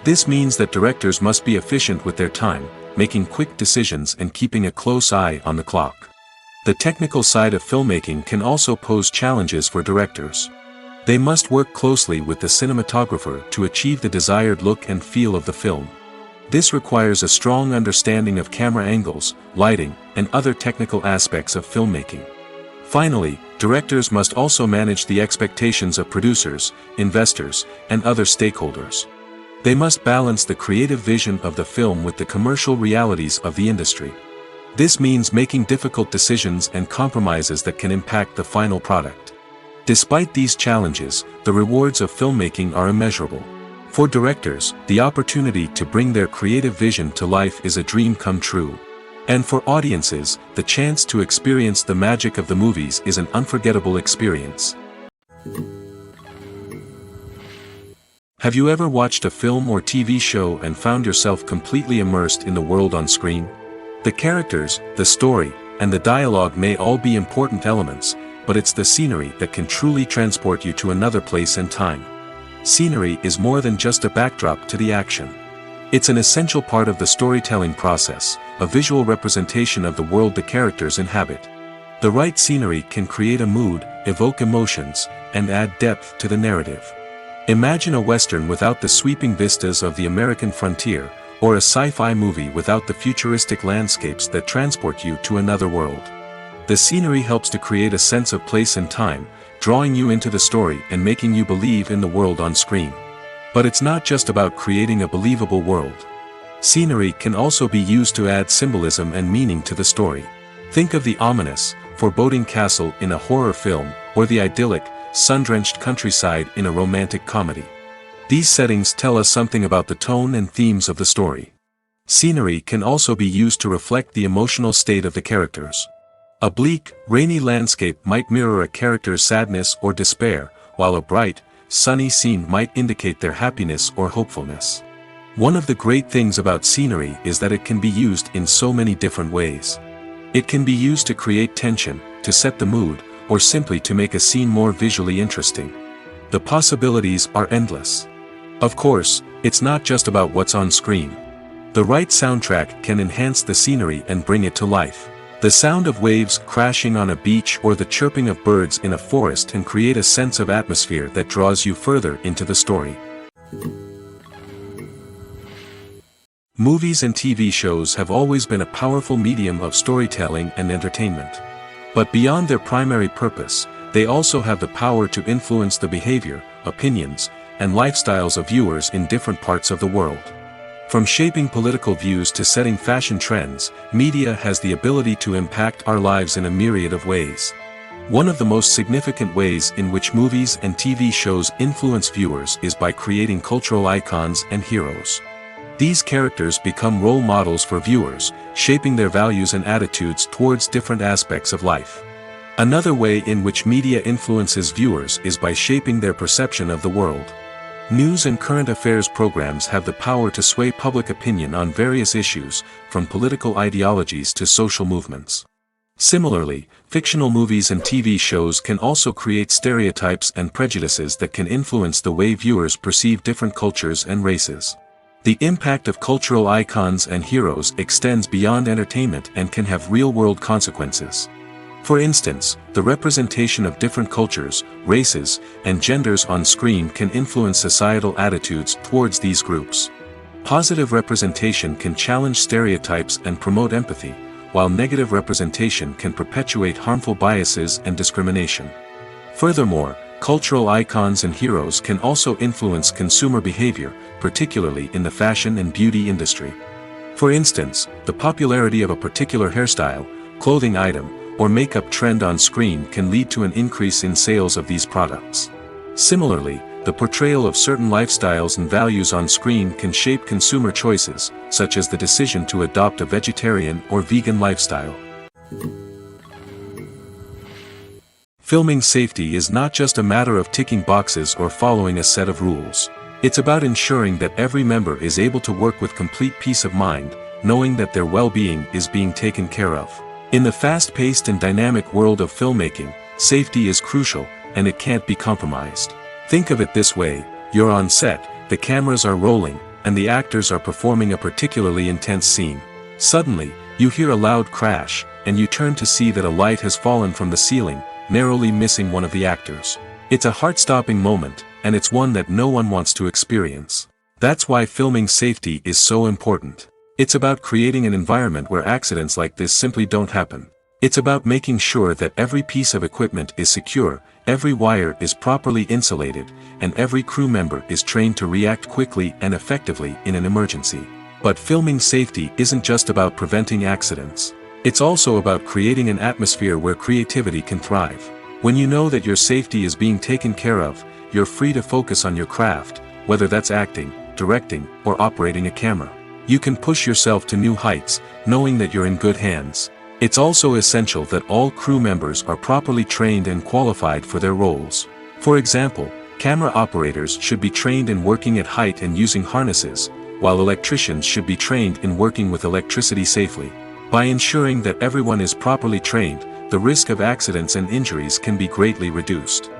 This means that directors must be efficient with their time, making quick decisions and keeping a close eye on the clock. The technical side of filmmaking can also pose challenges for directors. They must work closely with the cinematographer to achieve the desired look and feel of the film. This requires a strong understanding of camera angles, lighting, and other technical aspects of filmmaking. Finally, directors must also manage the expectations of producers, investors, and other stakeholders. They must balance the creative vision of the film with the commercial realities of the industry. This means making difficult decisions and compromises that can impact the final product. Despite these challenges, the rewards of filmmaking are immeasurable. For directors, the opportunity to bring their creative vision to life is a dream come true. And for audiences, the chance to experience the magic of the movies is an unforgettable experience. Have you ever watched a film or TV show and found yourself completely immersed in the world on screen? The characters, the story, and the dialogue may all be important elements, but it's the scenery that can truly transport you to another place and time. Scenery is more than just a backdrop to the action. It's an essential part of the storytelling process, a visual representation of the world the characters inhabit. The right scenery can create a mood, evoke emotions, and add depth to the narrative. Imagine a Western without the sweeping vistas of the American frontier, or a sci-fi movie without the futuristic landscapes that transport you to another world. The scenery helps to create a sense of place and time, drawing you into the story and making you believe in the world on screen. But it's not just about creating a believable world. Scenery can also be used to add symbolism and meaning to the story. Think of the ominous, foreboding castle in a horror film, or the idyllic, sun-drenched countryside in a romantic comedy. These settings tell us something about the tone and themes of the story. Scenery can also be used to reflect the emotional state of the characters. A bleak, rainy landscape might mirror a character's sadness or despair, while a bright, sunny scene might indicate their happiness or hopefulness. One of the great things about scenery is that it can be used in so many different ways. It can be used to create tension, to set the mood, or simply to make a scene more visually interesting. The possibilities are endless. Of course, it's not just about what's on screen. The right soundtrack can enhance the scenery and bring it to life. The sound of waves crashing on a beach or the chirping of birds in a forest can create a sense of atmosphere that draws you further into the story. Movies and TV shows have always been a powerful medium of storytelling and entertainment. But beyond their primary purpose, they also have the power to influence the behavior, opinions, and lifestyles of viewers in different parts of the world. From shaping political views to setting fashion trends, media has the ability to impact our lives in a myriad of ways. One of the most significant ways in which movies and TV shows influence viewers is by creating cultural icons and heroes. These characters become role models for viewers, shaping their values and attitudes towards different aspects of life. Another way in which media influences viewers is by shaping their perception of the world. News and current affairs programs have the power to sway public opinion on various issues, from political ideologies to social movements. Similarly, fictional movies and TV shows can also create stereotypes and prejudices that can influence the way viewers perceive different cultures and races. The impact of cultural icons and heroes extends beyond entertainment and can have real-world consequences. For instance, the representation of different cultures, races, and genders on screen can influence societal attitudes towards these groups. Positive representation can challenge stereotypes and promote empathy, while negative representation can perpetuate harmful biases and discrimination. Furthermore, cultural icons and heroes can also influence consumer behavior, particularly in the fashion and beauty industry. For instance, the popularity of a particular hairstyle, clothing item, or makeup trend on screen can lead to an increase in sales of these products. Similarly, the portrayal of certain lifestyles and values on screen can shape consumer choices, such as the decision to adopt a vegetarian or vegan lifestyle. Filming safety is not just a matter of ticking boxes or following a set of rules. It's about ensuring that every member is able to work with complete peace of mind, knowing that their well-being is being taken care of. In the fast-paced and dynamic world of filmmaking, safety is crucial, and it can't be compromised. Think of it this way: you're on set, the cameras are rolling, and the actors are performing a particularly intense scene. Suddenly, you hear a loud crash, and you turn to see that a light has fallen from the ceiling, narrowly missing one of the actors. It's a heart-stopping moment, and it's one that no one wants to experience. That's why filming safety is so important. It's about creating an environment where accidents like this simply don't happen. It's about making sure that every piece of equipment is secure, every wire is properly insulated, and every crew member is trained to react quickly and effectively in an emergency. But filming safety isn't just about preventing accidents. It's also about creating an atmosphere where creativity can thrive. When you know that your safety is being taken care of, you're free to focus on your craft, whether that's acting, directing, or operating a camera. You can push yourself to new heights, knowing that you're in good hands. It's also essential that all crew members are properly trained and qualified for their roles. For example, camera operators should be trained in working at height and using harnesses, while electricians should be trained in working with electricity safely. By ensuring that everyone is properly trained, the risk of accidents and injuries can be greatly reduced.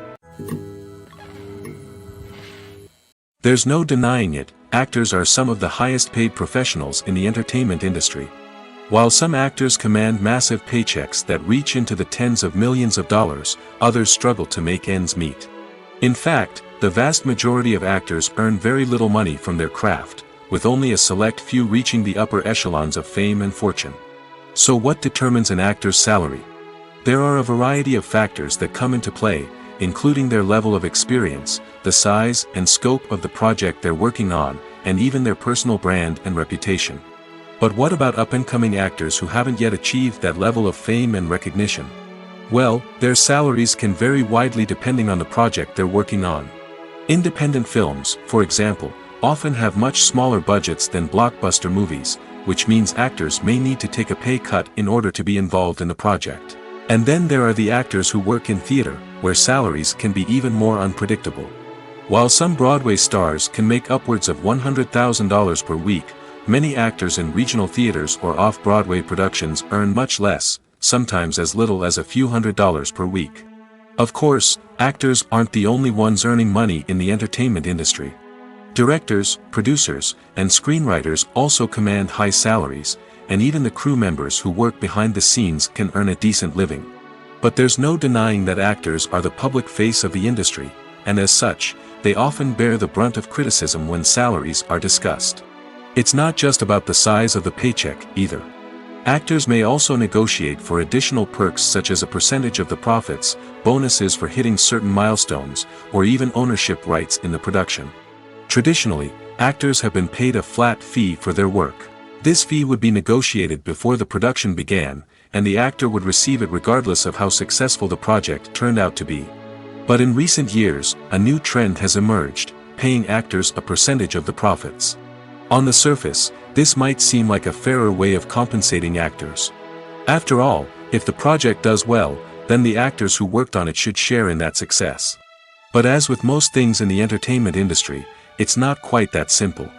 There's no denying it, actors are some of the highest paid professionals in the entertainment industry. While some actors command massive paychecks that reach into the tens of millions of dollars, others struggle to make ends meet. In fact, the vast majority of actors earn very little money from their craft, with only a select few reaching the upper echelons of fame and fortune. So what determines an actor's salary? There are a variety of factors that come into play, including their level of experience, the size and scope of the project they're working on, and even their personal brand and reputation. But what about up-and-coming actors who haven't yet achieved that level of fame and recognition? Well, their salaries can vary widely depending on the project they're working on. Independent films, for example, often have much smaller budgets than blockbuster movies, which means actors may need to take a pay cut in order to be involved in the project. And then there are the actors who work in theater, where salaries can be even more unpredictable. While some Broadway stars can make upwards of $100,000 per week, many actors in regional theaters or off-Broadway productions earn much less, sometimes as little as a few $100s per week. Of course, actors aren't the only ones earning money in the entertainment industry. Directors, producers, and screenwriters also command high salaries, and even the crew members who work behind the scenes can earn a decent living. But there's no denying that actors are the public face of the industry, and as such, they often bear the brunt of criticism when salaries are discussed. It's not just about the size of the paycheck, either. Actors may also negotiate for additional perks such as a percentage of the profits, bonuses for hitting certain milestones, or even ownership rights in the production. Traditionally, actors have been paid a flat fee for their work. This fee would be negotiated before the production began, and the actor would receive it regardless of how successful the project turned out to be. But in recent years, a new trend has emerged, paying actors a percentage of the profits. On the surface, this might seem like a fairer way of compensating actors. After all, if the project does well, then the actors who worked on it should share in that success. But as with most things in the entertainment industry, it's not quite that simple.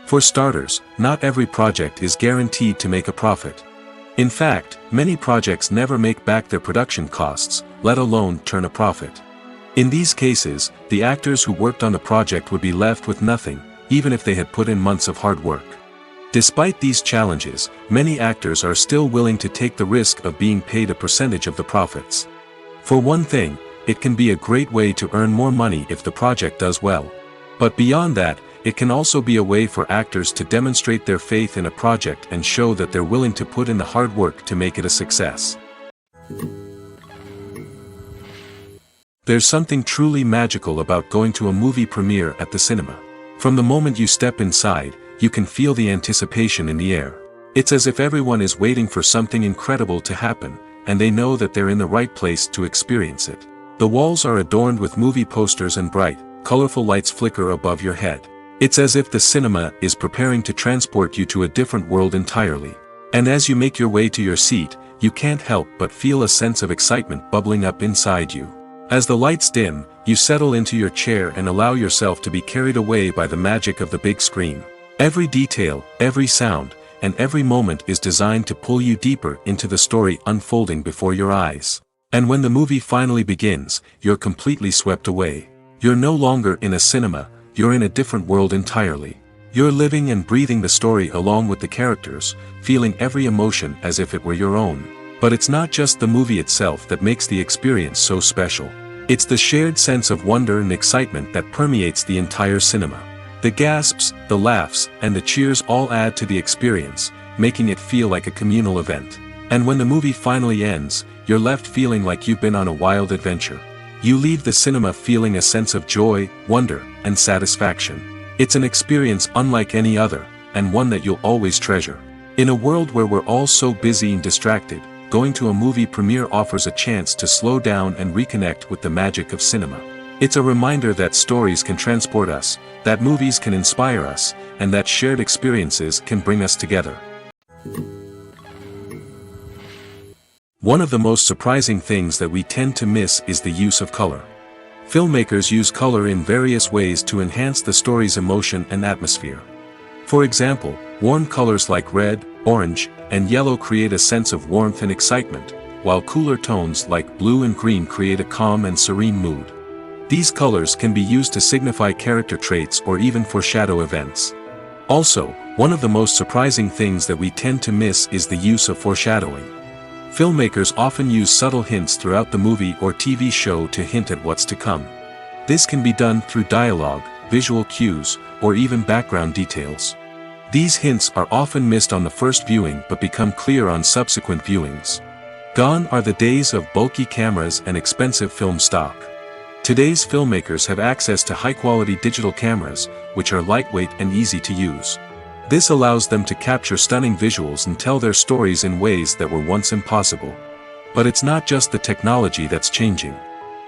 For starters, not every project is guaranteed to make a profit. In fact, many projects never make back their production costs, let alone turn a profit. In these cases, the actors who worked on the project would be left with nothing, even if they had put in months of hard work. Despite these challenges, many actors are still willing to take the risk of being paid a percentage of the profits. For one thing, it can be a great way to earn more money if the project does well. But beyond that, it can also be a way for actors to demonstrate their faith in a project and show that they're willing to put in the hard work to make it a success. There's something truly magical about going to a movie premiere at the cinema. From the moment you step inside, you can feel the anticipation in the air. It's as if everyone is waiting for something incredible to happen, and they know that they're in the right place to experience it. The walls are adorned with movie posters and bright, colorful lights flicker above your head. It's as if the cinema is preparing to transport you to a different world entirely. And as you make your way to your seat, you can't help but feel a sense of excitement bubbling up inside you. As the lights dim, you settle into your chair and allow yourself to be carried away by the magic of the big screen. Every detail, every sound, and every moment is designed to pull you deeper into the story unfolding before your eyes. And when the movie finally begins, you're completely swept away. You're no longer in a cinema, you're in a different world entirely. You're living and breathing the story along with the characters, feeling every emotion as if it were your own. But it's not just the movie itself that makes the experience so special. It's the shared sense of wonder and excitement that permeates the entire cinema. The gasps, the laughs, and the cheers all add to the experience, making it feel like a communal event. And when the movie finally ends, you're left feeling like you've been on a wild adventure. You leave the cinema feeling a sense of joy, wonder, and satisfaction. It's an experience unlike any other, and one that you'll always treasure. In a world where we're all so busy and distracted, going to a movie premiere offers a chance to slow down and reconnect with the magic of cinema. It's a reminder that stories can transport us, that movies can inspire us, and that shared experiences can bring us together. One of the most surprising things that we tend to miss is the use of color. Filmmakers use color in various ways to enhance the story's emotion and atmosphere. For example, warm colors like red, orange, and yellow create a sense of warmth and excitement, while cooler tones like blue and green create a calm and serene mood. These colors can be used to signify character traits or even foreshadow events. Also, one of the most surprising things that we tend to miss is the use of foreshadowing. Filmmakers often use subtle hints throughout the movie or TV show to hint at what's to come. This can be done through dialogue, visual cues, or even background details. These hints are often missed on the first viewing but become clear on subsequent viewings. Gone are the days of bulky cameras and expensive film stock. Today's filmmakers have access to high-quality digital cameras, which are lightweight and easy to use. This allows them to capture stunning visuals and tell their stories in ways that were once impossible. But it's not just the technology that's changing.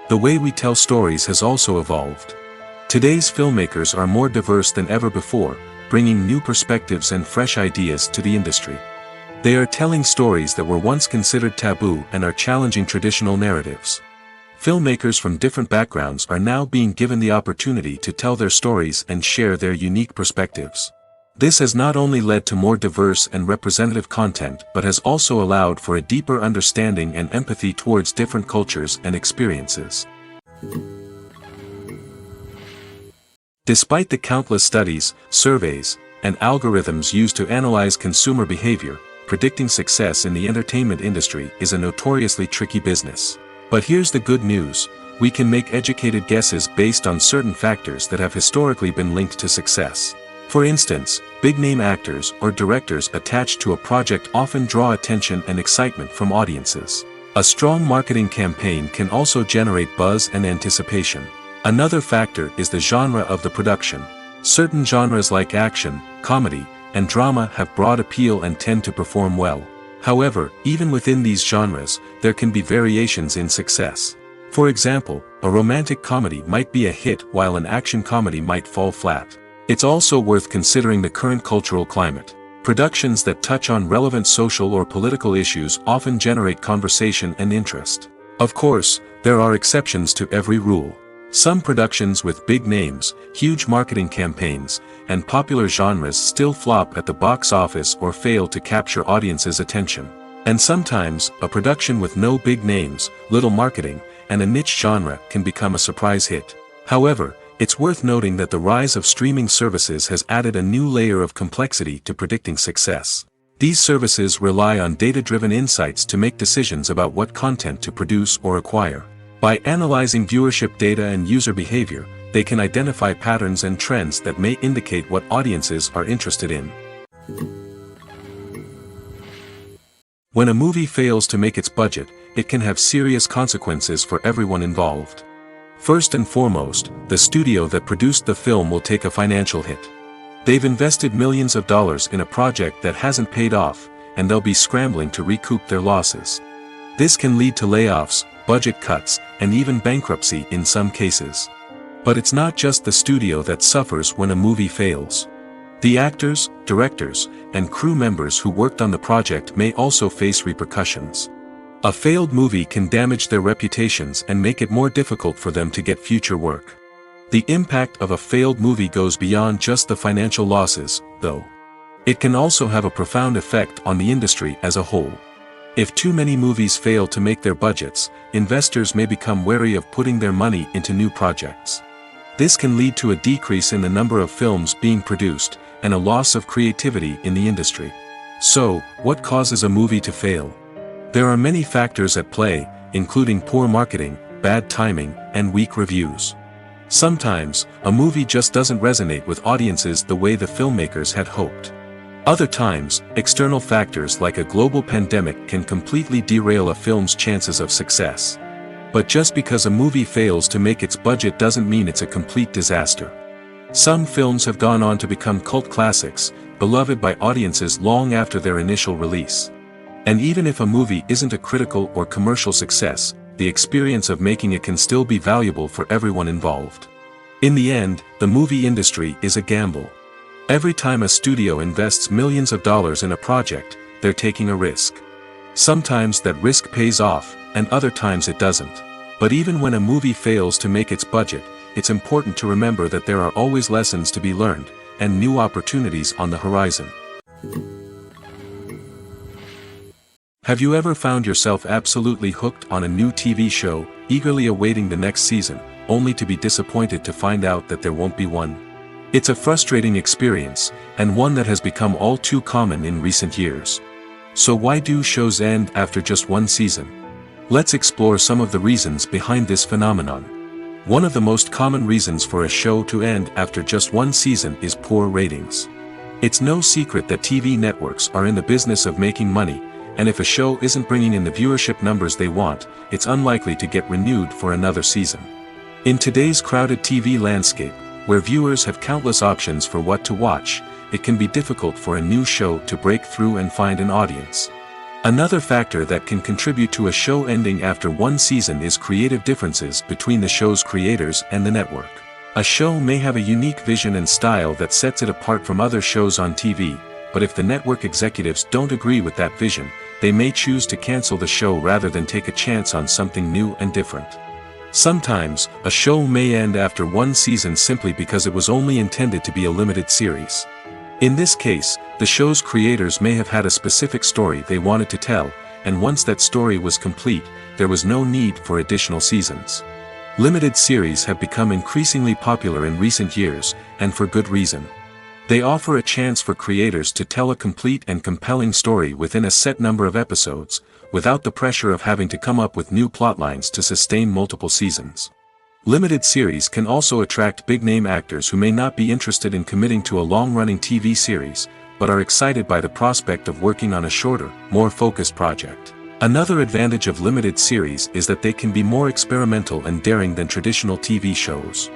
The way we tell stories has also evolved. Today's filmmakers are more diverse than ever before, bringing new perspectives and fresh ideas to the industry. They are telling stories that were once considered taboo and are challenging traditional narratives. Filmmakers from different backgrounds are now being given the opportunity to tell their stories and share their unique perspectives. This has not only led to more diverse and representative content but has also allowed for a deeper understanding and empathy towards different cultures and experiences. Despite the countless studies, surveys, and algorithms used to analyze consumer behavior, predicting success in the entertainment industry is a notoriously tricky business. But here's the good news: we can make educated guesses based on certain factors that have historically been linked to success. For instance, big-name actors or directors attached to a project often draw attention and excitement from audiences. A strong marketing campaign can also generate buzz and anticipation. Another factor is the genre of the production. Certain genres like action, comedy, and drama have broad appeal and tend to perform well. However, even within these genres, there can be variations in success. For example, a romantic comedy might be a hit while an action comedy might fall flat. It's also worth considering the current cultural climate. Productions that touch on relevant social or political issues often generate conversation and interest. Of course, there are exceptions to every rule. Some productions with big names, huge marketing campaigns, and popular genres still flop at the box office or fail to capture audiences' attention. And sometimes, a production with no big names, little marketing, and a niche genre can become a surprise hit. However, it's worth noting that the rise of streaming services has added a new layer of complexity to predicting success. These services rely on data-driven insights to make decisions about what content to produce or acquire. By analyzing viewership data and user behavior, they can identify patterns and trends that may indicate what audiences are interested in. When a movie fails to make its budget, it can have serious consequences for everyone involved. First and foremost, the studio that produced the film will take a financial hit. They've invested millions of dollars in a project that hasn't paid off, and they'll be scrambling to recoup their losses. This can lead to layoffs, budget cuts, and even bankruptcy in some cases. But it's not just the studio that suffers when a movie fails. The actors, directors, and crew members who worked on the project may also face repercussions. A failed movie can damage their reputations and make it more difficult for them to get future work. The impact of a failed movie goes beyond just the financial losses, though. It can also have a profound effect on the industry as a whole. If too many movies fail to make their budgets, investors may become wary of putting their money into new projects. This can lead to a decrease in the number of films being produced, and a loss of creativity in the industry. So, what causes a movie to fail? There are many factors at play, including poor marketing, bad timing, and weak reviews. Sometimes, a movie just doesn't resonate with audiences the way the filmmakers had hoped. Other times, external factors like a global pandemic can completely derail a film's chances of success. But just because a movie fails to make its budget doesn't mean it's a complete disaster. Some films have gone on to become cult classics, beloved by audiences long after their initial release. And even if a movie isn't a critical or commercial success, the experience of making it can still be valuable for everyone involved. In the end, the movie industry is a gamble. Every time a studio invests millions of dollars in a project, they're taking a risk. Sometimes that risk pays off, and other times it doesn't. But even when a movie fails to make its budget, it's important to remember that there are always lessons to be learned, and new opportunities on the horizon. Have you ever found yourself absolutely hooked on a new TV show, eagerly awaiting the next season, only to be disappointed to find out that there won't be one? It's a frustrating experience, and one that has become all too common in recent years. So why do shows end after just one season? Let's explore some of the reasons behind this phenomenon. One of the most common reasons for a show to end after just one season is poor ratings. It's no secret that TV networks are in the business of making money, and if a show isn't bringing in the viewership numbers they want, it's unlikely to get renewed for another season. In today's crowded TV landscape, where viewers have countless options for what to watch, it can be difficult for a new show to break through and find an audience. Another factor that can contribute to a show ending after one season is creative differences between the show's creators and the network. A show may have a unique vision and style that sets it apart from other shows on TV, but if the network executives don't agree with that vision, they may choose to cancel the show rather than take a chance on something new and different. Sometimes, a show may end after one season simply because it was only intended to be a limited series. In this case, the show's creators may have had a specific story they wanted to tell, and once that story was complete, there was no need for additional seasons. Limited series have become increasingly popular in recent years, and for good reason. They offer a chance for creators to tell a complete and compelling story within a set number of episodes, without the pressure of having to come up with new plotlines to sustain multiple seasons. Limited series can also attract big-name actors who may not be interested in committing to a long-running TV series, but are excited by the prospect of working on a shorter, more focused project. Another advantage of limited series is that they can be more experimental and daring than traditional TV shows.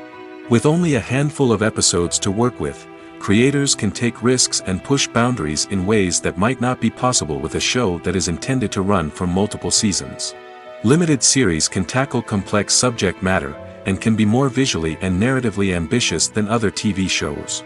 With only a handful of episodes to work with, creators can take risks and push boundaries in ways that might not be possible with a show that is intended to run for multiple seasons. Limited series can tackle complex subject matter, and can be more visually and narratively ambitious than other TV shows.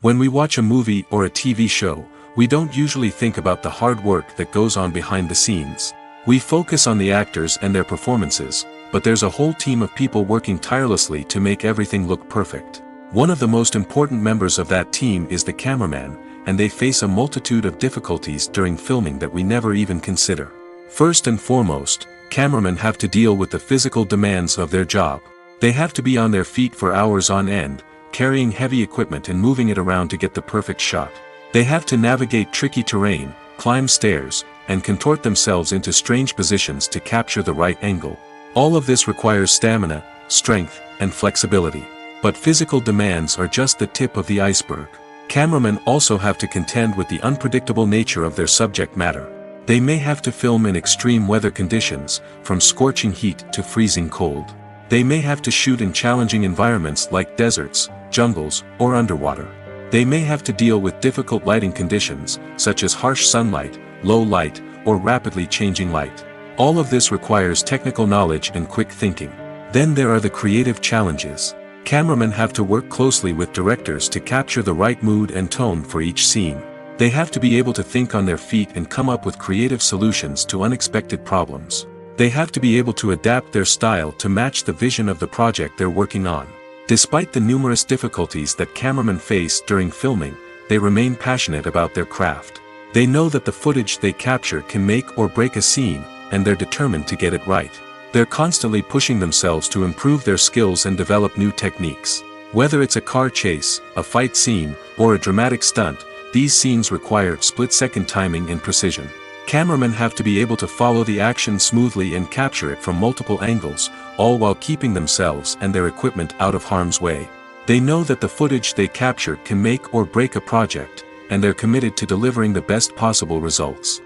When we watch a movie or a TV show, we don't usually think about the hard work that goes on behind the scenes. We focus on the actors and their performances, but there's a whole team of people working tirelessly to make everything look perfect. One of the most important members of that team is the cameraman, and they face a multitude of difficulties during filming that we never even consider. First and foremost, cameramen have to deal with the physical demands of their job. They have to be on their feet for hours on end, carrying heavy equipment and moving it around to get the perfect shot. They have to navigate tricky terrain, climb stairs, and contort themselves into strange positions to capture the right angle. All of this requires stamina, strength, and flexibility. But physical demands are just the tip of the iceberg. Cameramen also have to contend with the unpredictable nature of their subject matter. They may have to film in extreme weather conditions, from scorching heat to freezing cold. They may have to shoot in challenging environments like deserts, jungles, or underwater. They may have to deal with difficult lighting conditions, such as harsh sunlight, low light, or rapidly changing light. All of this requires technical knowledge and quick thinking. Then there are the creative challenges. Cameramen have to work closely with directors to capture the right mood and tone for each scene. They have to be able to think on their feet and come up with creative solutions to unexpected problems. They have to be able to adapt their style to match the vision of the project they're working on. Despite the numerous difficulties that cameramen face during filming, they remain passionate about their craft. They know that the footage they capture can make or break a scene, and they're determined to get it right. They're constantly pushing themselves to improve their skills and develop new techniques. Whether it's a car chase, a fight scene, or a dramatic stunt, these scenes require split-second timing and precision. Cameramen have to be able to follow the action smoothly and capture it from multiple angles, all while keeping themselves and their equipment out of harm's way. They know that the footage they capture can make or break a project, and they're committed to delivering the best possible results.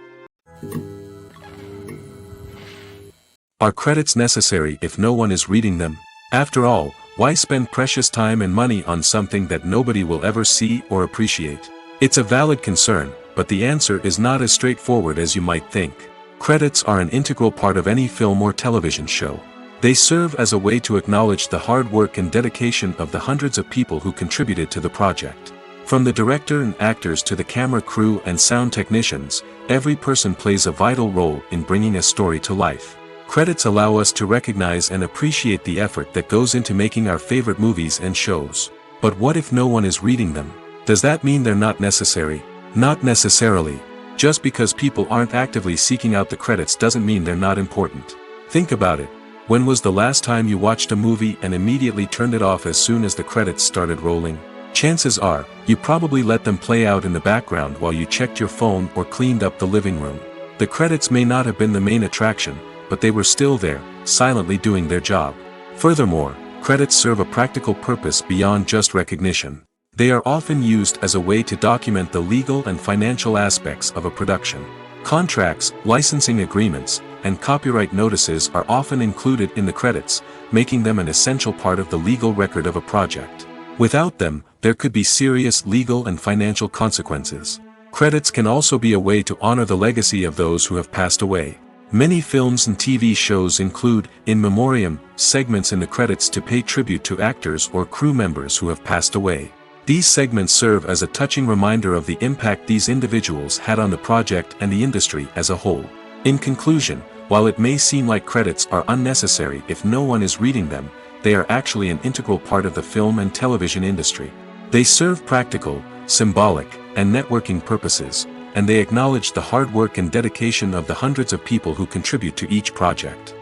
Are credits necessary if no one is reading them? After all, why spend precious time and money on something that nobody will ever see or appreciate? It's a valid concern, but the answer is not as straightforward as you might think. Credits are an integral part of any film or television show. They serve as a way to acknowledge the hard work and dedication of the hundreds of people who contributed to the project. From the director and actors to the camera crew and sound technicians, every person plays a vital role in bringing a story to life. Credits allow us to recognize and appreciate the effort that goes into making our favorite movies and shows. But what if no one is reading them? Does that mean they're not necessary? Not necessarily. Just because people aren't actively seeking out the credits doesn't mean they're not important. Think about it. When was the last time you watched a movie and immediately turned it off as soon as the credits started rolling? Chances are, you probably let them play out in the background while you checked your phone or cleaned up the living room. The credits may not have been the main attraction, but they were still there, silently doing their job. Furthermore, credits serve a practical purpose beyond just recognition. They are often used as a way to document the legal and financial aspects of a production. Contracts, licensing agreements, and copyright notices are often included in the credits, making them an essential part of the legal record of a project. Without them, there could be serious legal and financial consequences. Credits can also be a way to honor the legacy of those who have passed away. Many films and TV shows include, in memoriam, segments in the credits to pay tribute to actors or crew members who have passed away. These segments serve as a touching reminder of the impact these individuals had on the project and the industry as a whole. In conclusion, while it may seem like credits are unnecessary if no one is reading them, they are actually an integral part of the film and television industry. They serve practical, symbolic, and networking purposes, and they acknowledge the hard work and dedication of the hundreds of people who contribute to each project.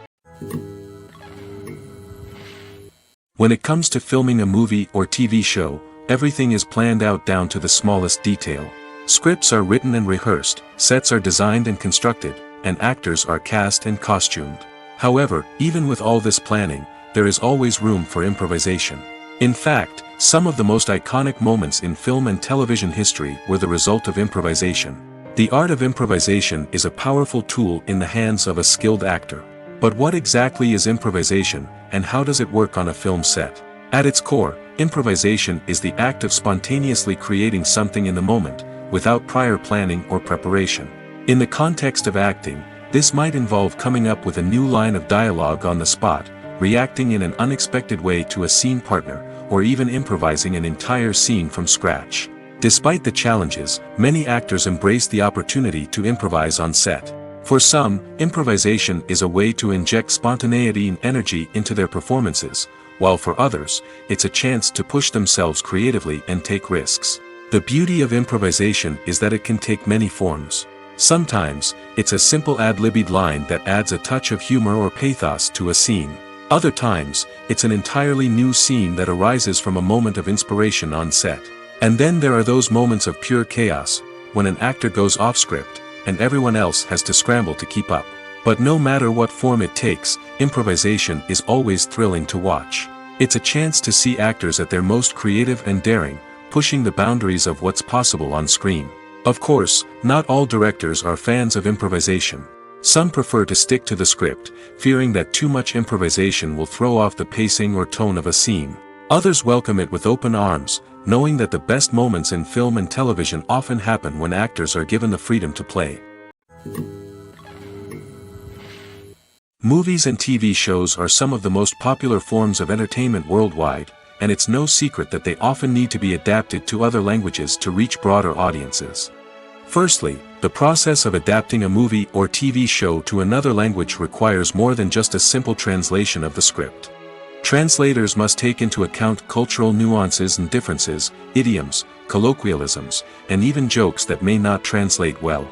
When it comes to filming a movie or TV show, everything is planned out down to the smallest detail. Scripts are written and rehearsed, sets are designed and constructed, and actors are cast and costumed. However, even with all this planning, there is always room for improvisation. In fact, some of the most iconic moments in film and television history were the result of improvisation. The art of improvisation is a powerful tool in the hands of a skilled actor. But what exactly is improvisation, and how does it work on a film set? At its core, improvisation is the act of spontaneously creating something in the moment, without prior planning or preparation. In the context of acting, this might involve coming up with a new line of dialogue on the spot, reacting in an unexpected way to a scene partner, or even improvising an entire scene from scratch. Despite the challenges, many actors embrace the opportunity to improvise on set. For some, improvisation is a way to inject spontaneity and energy into their performances, while for others, it's a chance to push themselves creatively and take risks. The beauty of improvisation is that it can take many forms. Sometimes, it's a simple ad-libbed line that adds a touch of humor or pathos to a scene. Other times, it's an entirely new scene that arises from a moment of inspiration on set. And then there are those moments of pure chaos, when an actor goes off script, and everyone else has to scramble to keep up. But no matter what form it takes, improvisation is always thrilling to watch. It's a chance to see actors at their most creative and daring, pushing the boundaries of what's possible on screen. Of course, not all directors are fans of improvisation. Some prefer to stick to the script, fearing that too much improvisation will throw off the pacing or tone of a scene. Others welcome it with open arms, knowing that the best moments in film and television often happen when actors are given the freedom to play. Movies and TV shows are some of the most popular forms of entertainment worldwide, and it's no secret that they often need to be adapted to other languages to reach broader audiences. Firstly, the process of adapting a movie or TV show to another language requires more than just a simple translation of the script. Translators must take into account cultural nuances and differences, idioms, colloquialisms, and even jokes that may not translate well.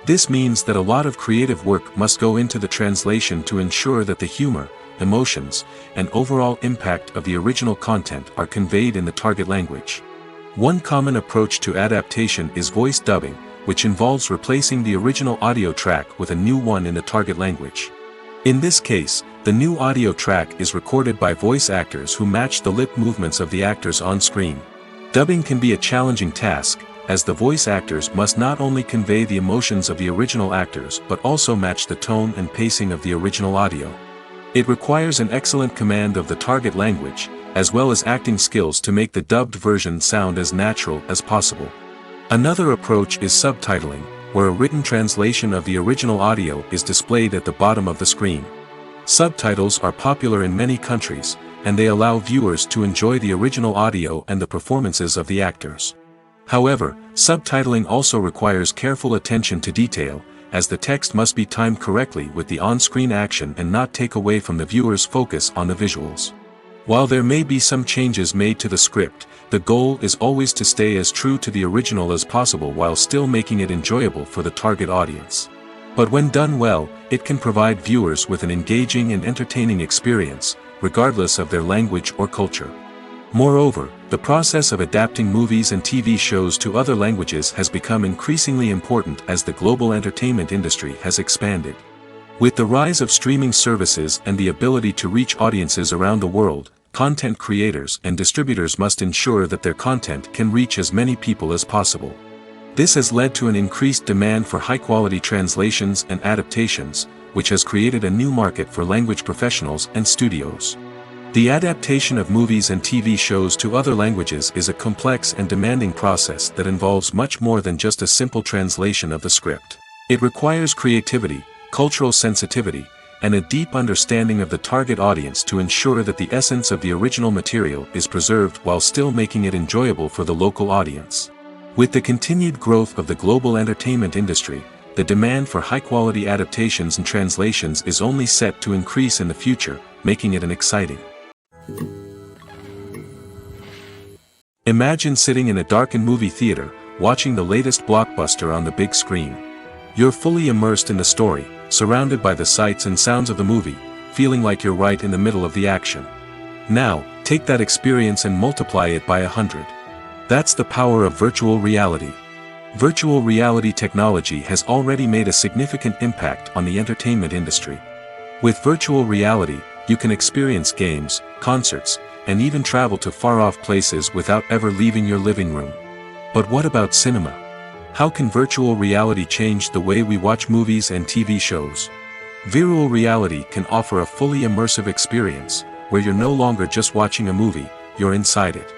This means that a lot of creative work must go into the translation to ensure that the humor, emotions, and overall impact of the original content are conveyed in the target language. One common approach to adaptation is voice dubbing, which involves replacing the original audio track with a new one in the target language. In this case, the new audio track is recorded by voice actors who match the lip movements of the actors on screen. Dubbing can be a challenging task, as the voice actors must not only convey the emotions of the original actors but also match the tone and pacing of the original audio. It requires an excellent command of the target language, as well as acting skills to make the dubbed version sound as natural as possible. Another approach is subtitling, where a written translation of the original audio is displayed at the bottom of the screen. Subtitles are popular in many countries, and they allow viewers to enjoy the original audio and the performances of the actors. However, subtitling also requires careful attention to detail, as the text must be timed correctly with the on-screen action and not take away from the viewer's focus on the visuals. While there may be some changes made to the script, the goal is always to stay as true to the original as possible while still making it enjoyable for the target audience. But when done well, it can provide viewers with an engaging and entertaining experience, regardless of their language or culture. Moreover, the process of adapting movies and TV shows to other languages has become increasingly important as the global entertainment industry has expanded. With the rise of streaming services and the ability to reach audiences around the world, content creators and distributors must ensure that their content can reach as many people as possible. This has led to an increased demand for high-quality translations and adaptations, which has created a new market for language professionals and studios. The adaptation of movies and TV shows to other languages is a complex and demanding process that involves much more than just a simple translation of the script. It requires creativity, cultural sensitivity, and a deep understanding of the target audience to ensure that the essence of the original material is preserved while still making it enjoyable for the local audience. With the continued growth of the global entertainment industry, the demand for high-quality adaptations and translations is only set to increase in the future, making it exciting. Imagine sitting in a darkened movie theater, watching the latest blockbuster on the big screen. You're fully immersed in the story, surrounded by the sights and sounds of the movie, feeling like you're right in the middle of the action. Now, take that experience and multiply it by 100. That's the power of virtual reality. Virtual reality technology has already made a significant impact on the entertainment industry. With virtual reality, you can experience games, concerts, and even travel to far-off places without ever leaving your living room. But what about cinema? How can virtual reality change the way we watch movies and TV shows? Virtual reality can offer a fully immersive experience, where you're no longer just watching a movie, you're inside it.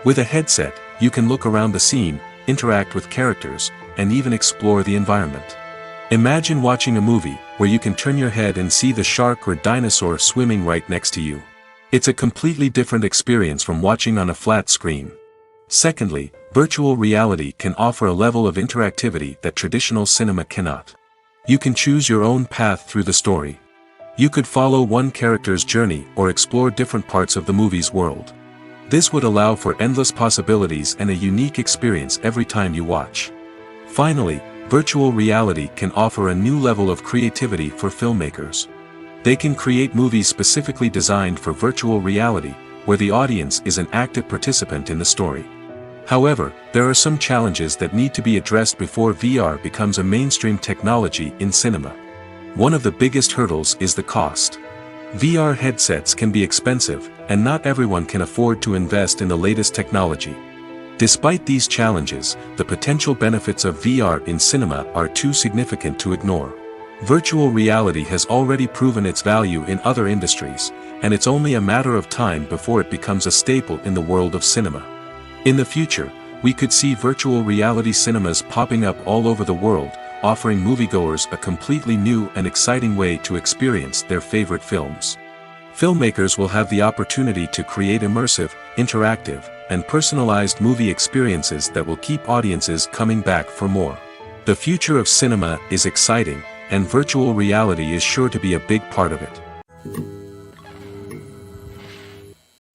With a headset, you can look around the scene, interact with characters, and even explore the environment. Imagine watching a movie, where you can turn your head and see the shark or dinosaur swimming right next to you. It's a completely different experience from watching on a flat screen. Secondly, virtual reality can offer a level of interactivity that traditional cinema cannot. You can choose your own path through the story. You could follow one character's journey or explore different parts of the movie's world. This would allow for endless possibilities and a unique experience every time you watch. Finally, virtual reality can offer a new level of creativity for filmmakers. They can create movies specifically designed for virtual reality, where the audience is an active participant in the story. However, there are some challenges that need to be addressed before VR becomes a mainstream technology in cinema. One of the biggest hurdles is the cost. VR headsets can be expensive, and not everyone can afford to invest in the latest technology. Despite these challenges, the potential benefits of VR in cinema are too significant to ignore. Virtual reality has already proven its value in other industries, and it's only a matter of time before it becomes a staple in the world of cinema. In the future, we could see virtual reality cinemas popping up all over the world, offering moviegoers a completely new and exciting way to experience their favorite films. Filmmakers will have the opportunity to create immersive, interactive, and personalized movie experiences that will keep audiences coming back for more. The future of cinema is exciting, and virtual reality is sure to be a big part of it.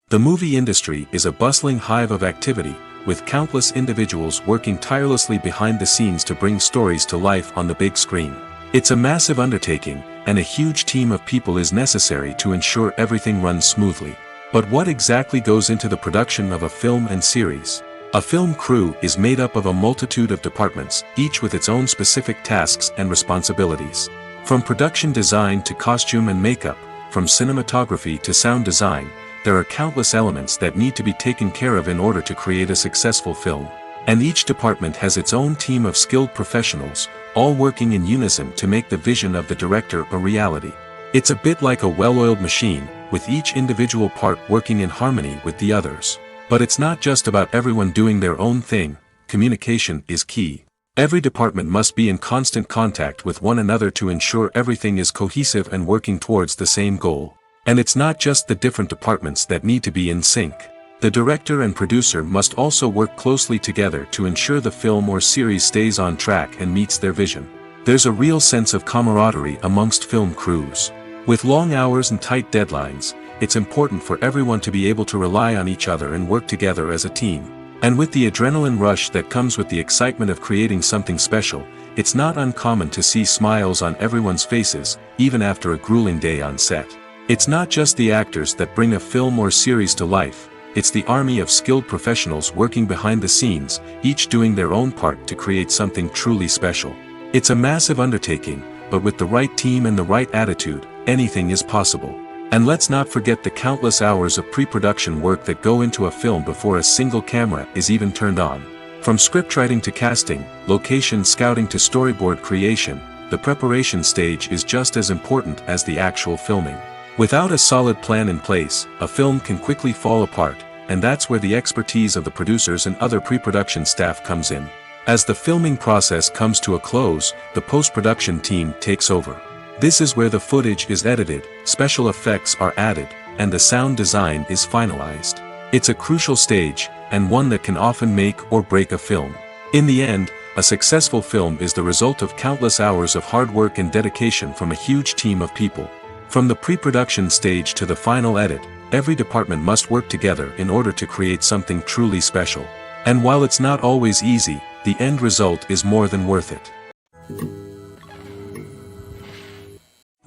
The movie industry is a bustling hive of activity, with countless individuals working tirelessly behind the scenes to bring stories to life on the big screen. It's a massive undertaking, and a huge team of people is necessary to ensure everything runs smoothly. But what exactly goes into the production of a film and series? A film crew is made up of a multitude of departments, each with its own specific tasks and responsibilities. From production design to costume and makeup, from cinematography to sound design, there are countless elements that need to be taken care of in order to create a successful film. And each department has its own team of skilled professionals, all working in unison to make the vision of the director a reality. It's a bit like a well-oiled machine, with each individual part working in harmony with the others. But it's not just about everyone doing their own thing. Communication is key. Every department must be in constant contact with one another to ensure everything is cohesive and working towards the same goal. And it's not just the different departments that need to be in sync. The director and producer must also work closely together to ensure the film or series stays on track and meets their vision. There's a real sense of camaraderie amongst film crews. With long hours and tight deadlines, it's important for everyone to be able to rely on each other and work together as a team. And with the adrenaline rush that comes with the excitement of creating something special, it's not uncommon to see smiles on everyone's faces, even after a grueling day on set. It's not just the actors that bring a film or series to life, it's the army of skilled professionals working behind the scenes, each doing their own part to create something truly special. It's a massive undertaking, but with the right team and the right attitude, anything is possible. And let's not forget the countless hours of pre-production work that go into a film before a single camera is even turned on. From scriptwriting to casting, location scouting to storyboard creation, the preparation stage is just as important as the actual filming. Without a solid plan in place, a film can quickly fall apart, and that's where the expertise of the producers and other pre-production staff comes in. As the filming process comes to a close, the post-production team takes over. This is where the footage is edited, special effects are added, and the sound design is finalized. It's a crucial stage, and one that can often make or break a film. In the end, a successful film is the result of countless hours of hard work and dedication from a huge team of people. From the pre-production stage to the final edit, every department must work together in order to create something truly special. And while it's not always easy, the end result is more than worth it.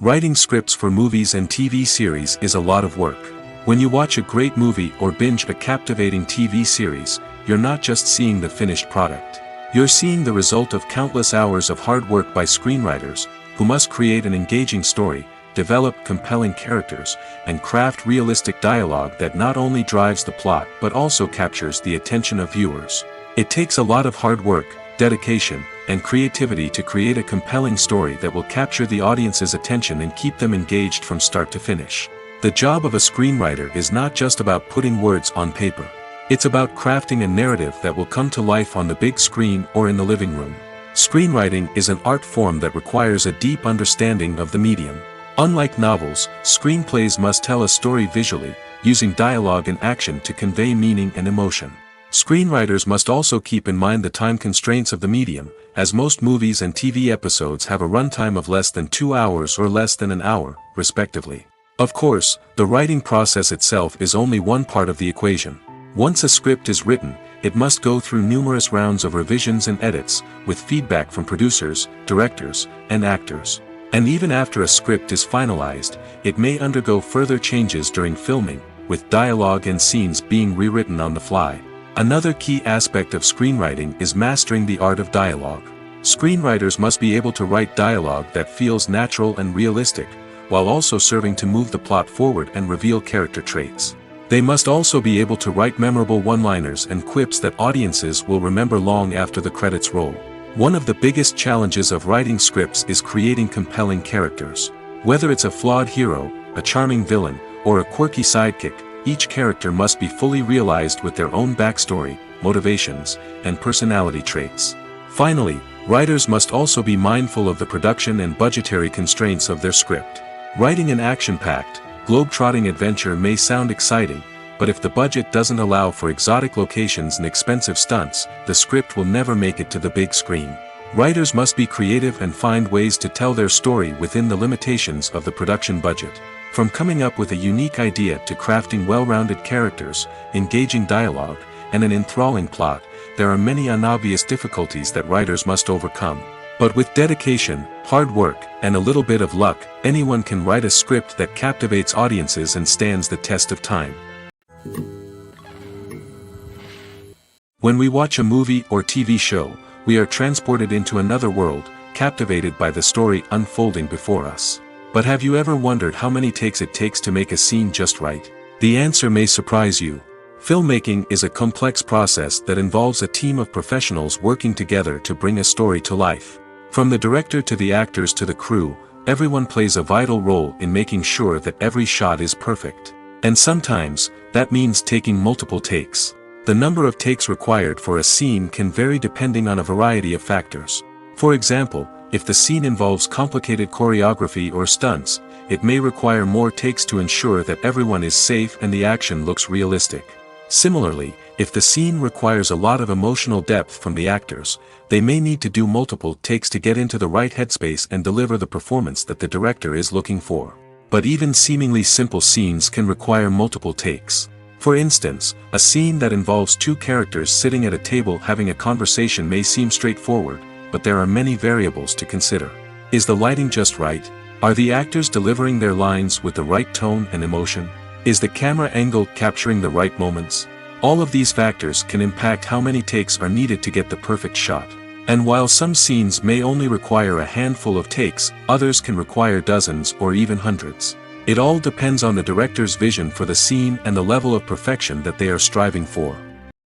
Writing scripts for movies and TV series is a lot of work. When you watch a great movie or binge a captivating TV series, you're not just seeing the finished product. You're seeing the result of countless hours of hard work by screenwriters, who must create an engaging story, develop compelling characters, and craft realistic dialogue that not only drives the plot but also captures the attention of viewers. It takes a lot of hard work, dedication, and creativity to create a compelling story that will capture the audience's attention and keep them engaged from start to finish. The job of a screenwriter is not just about putting words on paper. It's about crafting a narrative that will come to life on the big screen or in the living room. Screenwriting is an art form that requires a deep understanding of the medium. Unlike novels, screenplays must tell a story visually, using dialogue and action to convey meaning and emotion. Screenwriters must also keep in mind the time constraints of the medium, as most movies and TV episodes have a runtime of less than 2 hours or less than an hour, respectively. Of course, the writing process itself is only one part of the equation. Once a script is written, it must go through numerous rounds of revisions and edits, with feedback from producers, directors, and actors. And even after a script is finalized, it may undergo further changes during filming, with dialogue and scenes being rewritten on the fly. Another key aspect of screenwriting is mastering the art of dialogue. Screenwriters must be able to write dialogue that feels natural and realistic, while also serving to move the plot forward and reveal character traits. They must also be able to write memorable one-liners and quips that audiences will remember long after the credits roll. One of the biggest challenges of writing scripts is creating compelling characters. Whether it's a flawed hero, a charming villain, or a quirky sidekick, each character must be fully realized with their own backstory, motivations, and personality traits. Finally, writers must also be mindful of the production and budgetary constraints of their script. Writing an action-packed, globe-trotting adventure may sound exciting, but if the budget doesn't allow for exotic locations and expensive stunts, the script will never make it to the big screen. Writers must be creative and find ways to tell their story within the limitations of the production budget. From coming up with a unique idea to crafting well-rounded characters, engaging dialogue, and an enthralling plot, there are many unobvious difficulties that writers must overcome. But with dedication, hard work, and a little bit of luck, anyone can write a script that captivates audiences and stands the test of time. When we watch a movie or TV show, we are transported into another world, captivated by the story unfolding before us. But have you ever wondered how many takes it takes to make a scene just right? The answer may surprise you. Filmmaking is a complex process that involves a team of professionals working together to bring a story to life. From the director to the actors to the crew, everyone plays a vital role in making sure that every shot is perfect. And sometimes, that means taking multiple takes. The number of takes required for a scene can vary depending on a variety of factors. For example, if the scene involves complicated choreography or stunts, it may require more takes to ensure that everyone is safe and the action looks realistic. Similarly, if the scene requires a lot of emotional depth from the actors, they may need to do multiple takes to get into the right headspace and deliver the performance that the director is looking for. But even seemingly simple scenes can require multiple takes. For instance, a scene that involves two characters sitting at a table having a conversation may seem straightforward, but there are many variables to consider. Is the lighting just right? Are the actors delivering their lines with the right tone and emotion? Is the camera angle capturing the right moments? All of these factors can impact how many takes are needed to get the perfect shot. And while some scenes may only require a handful of takes, others can require dozens or even hundreds. It all depends on the director's vision for the scene and the level of perfection that they are striving for.